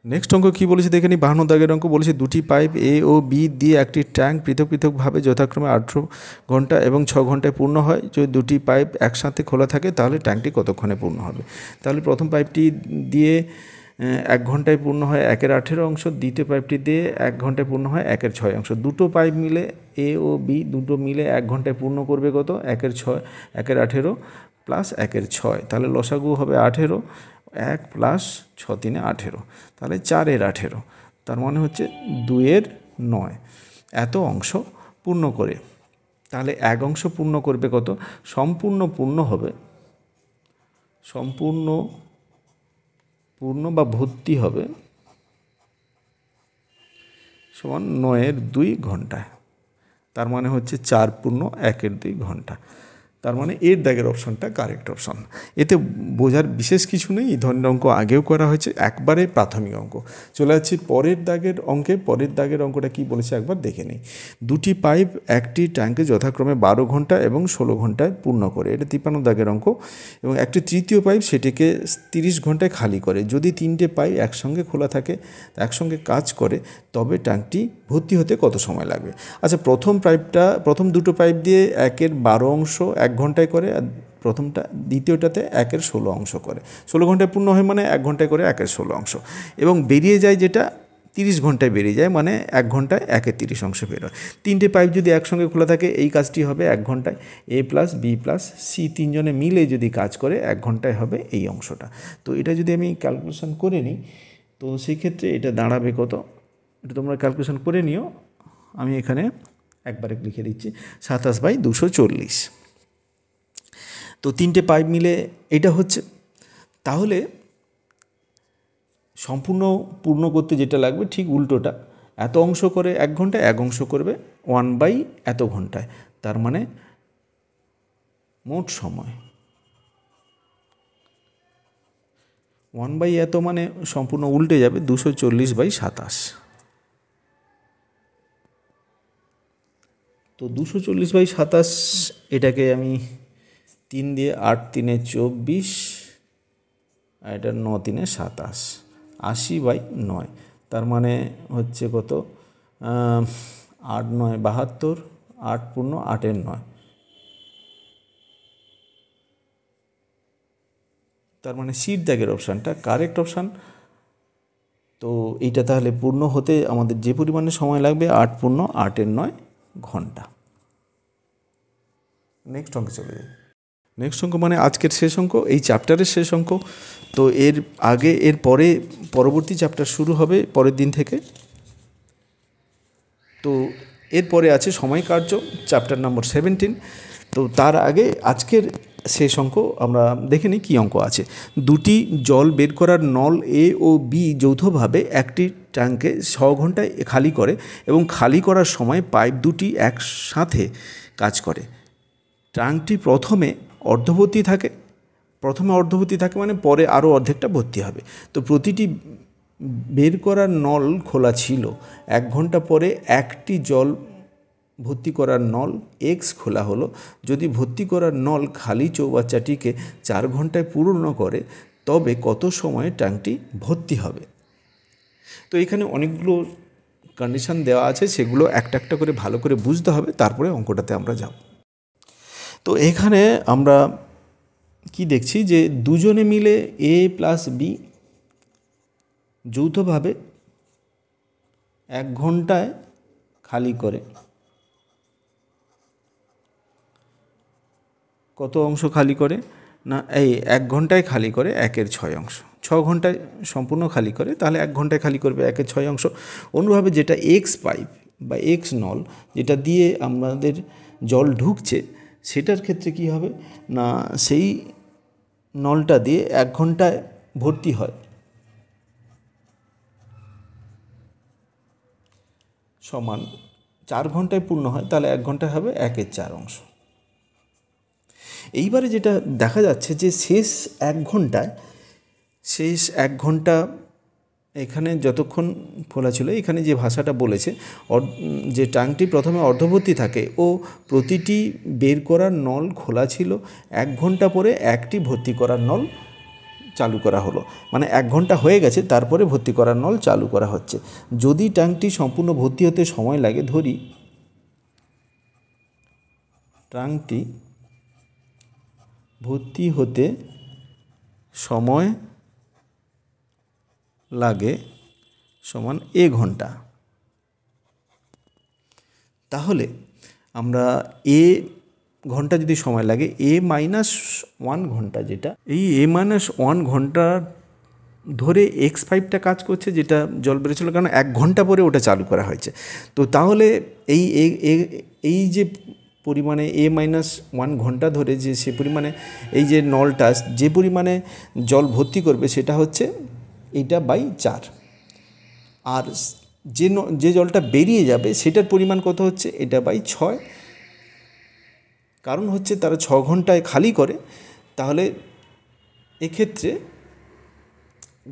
নেক্সট অঙ্ক কী বলেছে দেখে নিই। 52 দাগের অঙ্ক বলেছে, দুটি পাইপ এ ও বি দিয়ে একটি ট্যাঙ্ক পৃথক পৃথকভাবে যথাক্রমে 18 ঘন্টা এবং 6 ঘন্টায় পূর্ণ হয়। যদি দুটি পাইপ একসাথে খোলা থাকে তাহলে ট্যাঙ্কটি কতক্ষণে পূর্ণ হবে। তাহলে প্রথম পাইপটি দিয়ে 1 ঘন্টায় পূর্ণ হয় 1/18 অংশ, দ্বিতীয় পাইপটি দিয়ে 1 ঘন্টায় পূর্ণ হয় 1/6 অংশ। দুটো পাইপ মিলে এ ও বি দুটো মিলে 1 ঘন্টায় পূর্ণ করবে কত, 1/6, 1/18 প্লাস 1/6, তাহলে লসাগু হবে 18, 1 প্লাস 6 3 18, তাহলে 4/18, তার মানে হচ্ছে 2/9 এত অংশ পূর্ণ করে। তাহলে 1 অংশ পূর্ণ করবে কত, সম্পূর্ণ পূর্ণ হবে, সম্পূর্ণ পূর্ণ বা ভর্তি হবে সমান 9/2 ঘন্টায়। তার মানে হচ্ছে 4 পূর্ণ 1/2 ঘন্টা। তার মানে এর দাগের অপশানটা কারেক্ট অপশান। এতে বোঝার বিশেষ কিছু নেই, এই ধরনের অঙ্ক আগেও করা হয়েছে, একবারে প্রাথমিক অঙ্ক। চলে যাচ্ছি পরের দাগের অঙ্কে। পরের দাগের অঙ্কটা কী বলেছে একবার দেখে নিই। দুটি পাইপ একটি ট্যাঙ্কে যথাক্রমে 12 ঘন্টা এবং 16 ঘন্টায় পূর্ণ করে, এটা 53 দাগের অঙ্ক। এবং একটি তৃতীয় পাইপ সেটিকে 30 ঘন্টায় খালি করে। যদি 3টে পাইপ একসঙ্গে খোলা থাকে, একসঙ্গে কাজ করে, তবে ট্যাঙ্কটি ভর্তি হতে কত সময় লাগবে। আচ্ছা, প্রথম দুটো পাইপ দিয়ে 1/12 অংশ 1 ঘন্টায় করে, আর দ্বিতীয়টাতে 1/16 অংশ করে। 16 ঘন্টায় পূর্ণ হয় মানে 1 ঘন্টায় করে 1/16 অংশ, এবং বেরিয়ে যায় যেটা 30 ঘন্টায় বেরিয়ে যায়, মানে 1 ঘন্টায় 1/30 অংশ বেরোয়। 3টে পাইপ যদি একসঙ্গে খোলা থাকে এই কাজটি হবে 1 ঘন্টায়। এ প্লাস বি প্লাস সি তিনজনে মিলে যদি কাজ করে 1 ঘন্টায় হবে এই অংশটা। তো এটা যদি আমি ক্যালকুলেশন করে নিই, তো সেই ক্ষেত্রে এটা দাঁড়াবে কত, এটা তোমরা ক্যালকুলেশন করে নিও, আমি এখানে একবারে লিখে দিচ্ছি, 27/240। তো 3টে পাইপ মিলে এটা হচ্ছে। তাহলে সম্পূর্ণ পূর্ণ করতে যেটা লাগবে ঠিক উল্টোটা, এত অংশ করে 1 ঘন্টায়, 1 অংশ করবে 1/, এত ঘন্টায়। তার মানে মোট সময় 1/, এত মানে সম্পূর্ণ উল্টে যাবে, 240/27। তো 240/27 এটাকে আমি 3 দিয়ে 8 3 24, আর এটা 9 3 27, 80/9। তার মানে হচ্ছে কত, 8 9 72, 8 পূর্ণ 8/9, তার মানে সিট দাগের অপশানটা কারেক্ট অপশান। তো এইটা তাহলে পূর্ণ হতে আমাদের যে পরিমাণে সময় লাগবে 8 পূর্ণ 8/9 ঘন্টা। নেক্সট অঙ্কে চলে যাই। নেক্সট অঙ্ক মানে আজকের শেষ অঙ্ক, এই চ্যাপ্টারের শেষ অঙ্ক। তো এর পরে পরবর্তী চ্যাপ্টার শুরু হবে পরের দিন থেকে। তো এরপরে আছে সময় কার্য, চ্যাপ্টার নম্বর 17। তো তার আগে আজকের শেষ অঙ্ক আমরা দেখে নিই কী অঙ্ক আছে। দুটি জল বের করার নল এ ও বি যৌথভাবে একটি ট্যাঙ্কে 6 ঘন্টায় খালি করে, এবং খালি করার সময় পাইপ দুটি একসাথে কাজ করে। ট্যাঙ্কটি প্রথমে অর্ধভর্তি থাকে মানে পরে আরও অর্ধেকটা ভর্তি হবে। তো প্রতিটি বের করার নল খোলা ছিল। 1 ঘন্টা পরে একটি জল ভর্তি করার নল এক্স খোলা হলো। যদি ভর্তি করার নল খালি চৌবাচ্চাটিকে 4 ঘন্টায় পূর্ণ করে, তবে কত সময়ে ট্যাঙ্কটি ভর্তি হবে। তো এখানে অনেকগুলো কন্ডিশন দেওয়া আছে, সেগুলো একটা একটা করে ভালো করে বুঝতে হবে, তারপরে অঙ্কটাতে আমরা যাব। তো এখানে আমরা কি দেখছি যে দুজনে মিলে এ প্লাস বি যৌথভাবে 1 ঘন্টায় খালি করে। কত অংশ খালি করে, না এই 1 ঘন্টায় খালি করে 1/6 অংশ। 6 ঘন্টায় সম্পূর্ণ খালি করে, তাহলে 1 ঘন্টায় খালি করবে 1/6 অংশ। অনুরূপভাবে যেটা এক্স পাইপ বা এক্স নল যেটা দিয়ে আমাদের জল ঢুকছে, সেটার ক্ষেত্রে কি হবে না, সেই নলটা দিয়ে 1 ঘন্টায় ভর্তি হয় সমান 4 ঘন্টায় পূর্ণ হয়, তাহলে 1 ঘন্টায় হবে 1/4 অংশ। এইবারে যেটা দেখা যাচ্ছে যে শেষ 1 ঘন্টা এখানে যতক্ষণ খোলা ছিল, এখানে যে ভাষাটা বলেছে যে ট্যাঙ্কটি প্রথমে অর্ধভর্তি থাকে ও প্রতিটি বের করার নল খোলা ছিল, 1 ঘন্টা পরে একটি ভর্তি করার নল চালু করা হলো। মানে 1 ঘন্টা হয়ে গেছে, তারপরে ভর্তি করার নল চালু করা হচ্ছে। যদি ট্যাঙ্কটি সম্পূর্ণ ভর্তি হতে সময় লাগে, ধরি ট্যাঙ্কটি ভর্তি হতে সময় লাগে সমান ঘন্টা, তাহলে আমরা ঘন্টা যদি সময় লাগে -1 ঘন্টা, যেটা এই -1 ঘন্টা ধরে এক্স পাইপটা কাজ করছে, যেটা জল বেরোচ্ছিল, কারণ 1 ঘন্টা পরে ওটা চালু করা হয়েছে। তো তাহলে এই যে পরিমাণে -1 ঘন্টা ধরে যে সে পরিমাণে এই যে নলটা যে পরিমাণে জল ভর্তি করবে, সেটা হচ্ছে এইটা বাই 4। আর যে জলটা বেরিয়ে যাবে সেটার পরিমাণ কত হচ্ছে, এটা বাই 6। কারণ হচ্ছে তারা 6 ঘন্টায় খালি করে, তাহলে এক্ষেত্রে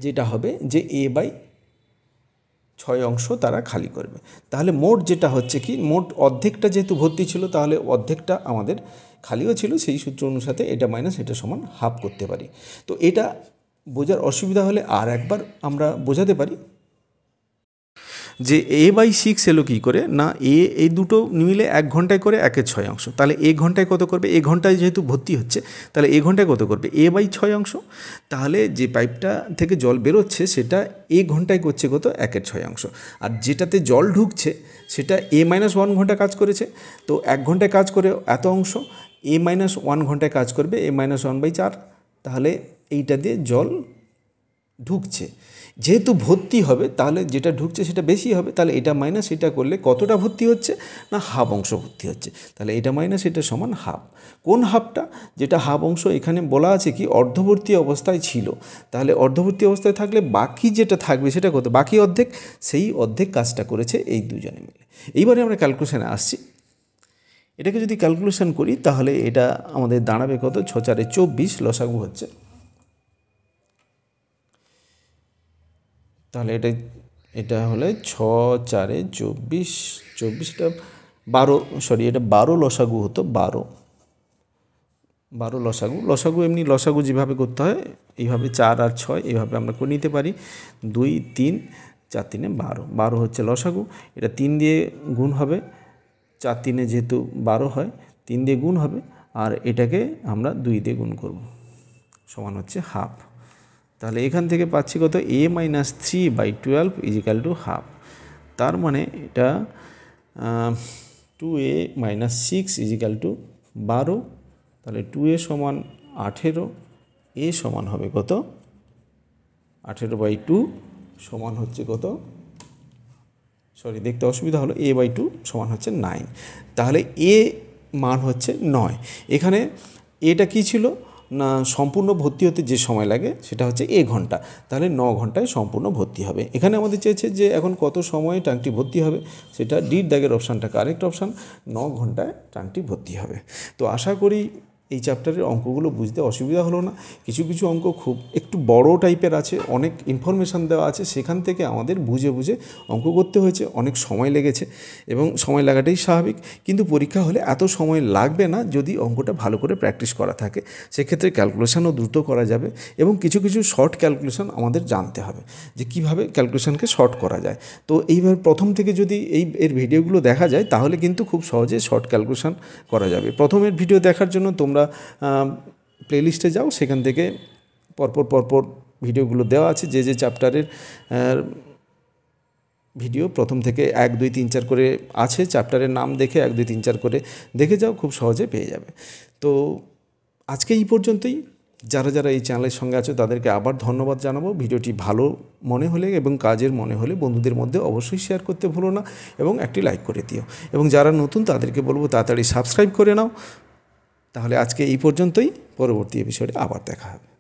যেটা হবে যে A/6 অংশ তারা খালি করবে। তাহলে মোট যেটা হচ্ছে কি, মোট অর্ধেকটা যেহেতু ভর্তি ছিল, তাহলে অর্ধেকটা আমাদের খালিও ছিল। সেই সূত্র অনুসারে এটা মাইনাস এটা সমান হাফ করতে পারি। তো এটা বোঝার অসুবিধা হলে আর একবার আমরা বোঝাতে পারি যে A/6 এলো কী করে না, এই দুটো মিলে 1 ঘন্টায় করে 1/6 অংশ। তাহলে ঘন্টায় কত করবে, ঘন্টায় যেহেতু ভর্তি হচ্ছে, তাহলে ঘন্টায় কত করবে A/6 অংশ। তাহলে যে পাইপটা থেকে জল বেরোচ্ছে সেটা ঘন্টায় করছে কত, 1/6 অংশ। আর যেটাতে জল ঢুকছে সেটা A-1 ঘন্টা কাজ করেছে, তো 1 ঘন্টায় কাজ করে এত অংশ, A-1 ঘন্টায় কাজ করবে A-1/4। তাহলে এইটা দিয়ে জল ঢুকছে, যেহেতু ভর্তি হবে তাহলে যেটা ঢুকছে সেটা বেশি হবে, তাহলে এটা মাইনাস এটা করলে কতটা ভর্তি হচ্ছে না, হাফ অংশ ভর্তি হচ্ছে। তাহলে এটা মাইনাস এটা সমান হাফ। কোন হাফটা, যেটা হাফ অংশ এখানে বলা আছে কি অর্ধভর্তি অবস্থায় ছিল, তাহলে অর্ধভর্তি অবস্থায় থাকলে বাকি যেটা থাকবে সেটা কত, বাকি অর্ধেক, সেই অর্ধেক কাজটা করেছে এই দুজনে মিলে। এইবারে আমরা ক্যালকুলেশানে আসছি। এটাকে যদি ক্যালকুলেশন করি তাহলে এটা আমাদের দাঁড়াবে কত, 6×4 = 24, লসাগু হচ্ছে। তাহলে এটা হলে 6×4 = 24, এটা 12, এটা 12 লসাগু হতো, 12 লসাগু এমনি লসাগু যেভাবে করতে হয় এইভাবে 4 আর 6 এইভাবে আমরা করে নিতে পারি। 2, 3, 4, 3 12 হচ্ছে লসাগু। এটা 3 দিয়ে গুণ হবে, 4, 3 যেহেতু 12 হয়, 3 দিয়ে গুণ হবে, আর এটাকে আমরা 2 দিয়ে গুণ করব, সমান হচ্ছে হাফ। তাহলে এখান থেকে পাচ্ছি কত, A-3/12 = হাফ। তার মানে এটা 2A-6 = 12। তাহলে 2A সমান 18, A সমান হবে কত, 18/2 সমান হচ্ছে কত, দেখতে অসুবিধা হলো, A/2 সমান হচ্ছে 9। তাহলে A মান হচ্ছে 9। এখানে এটা কি ছিল না, সম্পূর্ণ ভর্তি হতে যে সময় লাগে সেটা হচ্ছে ঘন্টা, তাহলে 9 ঘন্টায় সম্পূর্ণ ভর্তি হবে। এখানে আমাদের চেয়েছে যে এখন কত সময়ে ট্যাঙ্কটি ভর্তি হবে, সেটা ডির দাগের অপশানটা কারেক্ট অপশান, 9 ঘন্টায় ট্যাঙ্কটি ভর্তি হবে। তো আশা করি এই চ্যাপ্টারের অঙ্কগুলো বুঝতে অসুবিধা হলো না। কিছু কিছু অঙ্ক খুব একটু বড় টাইপের আছে, অনেক ইনফরমেশান দেওয়া আছে, সেখান থেকে আমাদের বুঝে অঙ্ক করতে হয়েছে, অনেক সময় লেগেছে, এবং সময় লাগাটাই স্বাভাবিক। কিন্তু পরীক্ষা হলে এত সময় লাগবে না যদি অঙ্কটা ভালো করে প্র্যাকটিস করা থাকে। সেক্ষেত্রে ক্যালকুলেশানও দ্রুত করা যাবে, এবং কিছু কিছু শর্ট ক্যালকুলেশান আমাদের জানতে হবে যে কীভাবে ক্যালকুলেশানকে শর্ট করা যায়। তো এইভাবে প্রথম থেকে যদি এর ভিডিওগুলো দেখা যায় তাহলে কিন্তু খুব সহজে শর্ট ক্যালকুলেশান করা যাবে। প্রথমের ভিডিও দেখার জন্য তোমরা প্লেলিস্টে যাও, সেখান থেকে পরপর ভিডিওগুলো দেওয়া আছে, যে চ্যাপ্টারের ভিডিও প্রথম থেকে 1, 2, 3, 4 করে আছে, চ্যাপ্টারের নাম দেখে 1, 2, 3, 4 করে দেখে যাও, খুব সহজে পেয়ে যাবে। তো আজকে এই পর্যন্তই। যারা যারা এই চ্যানেলের সঙ্গে আছে তাদেরকে আবার ধন্যবাদ জানাবো। ভিডিওটি ভালো মনে হলে এবং কাজের মনে হলে বন্ধুদের মধ্যে অবশ্যই শেয়ার করতে ভুলো না এবং একটি লাইক করে দিও। এবং যারা নতুন তাদেরকে বলবো তাড়াতাড়ি সাবস্ক্রাইব করে নাও। তাহলে আজকে এই পর্যন্তই, পরবর্তী এপিসোডে আবার দেখা হবে।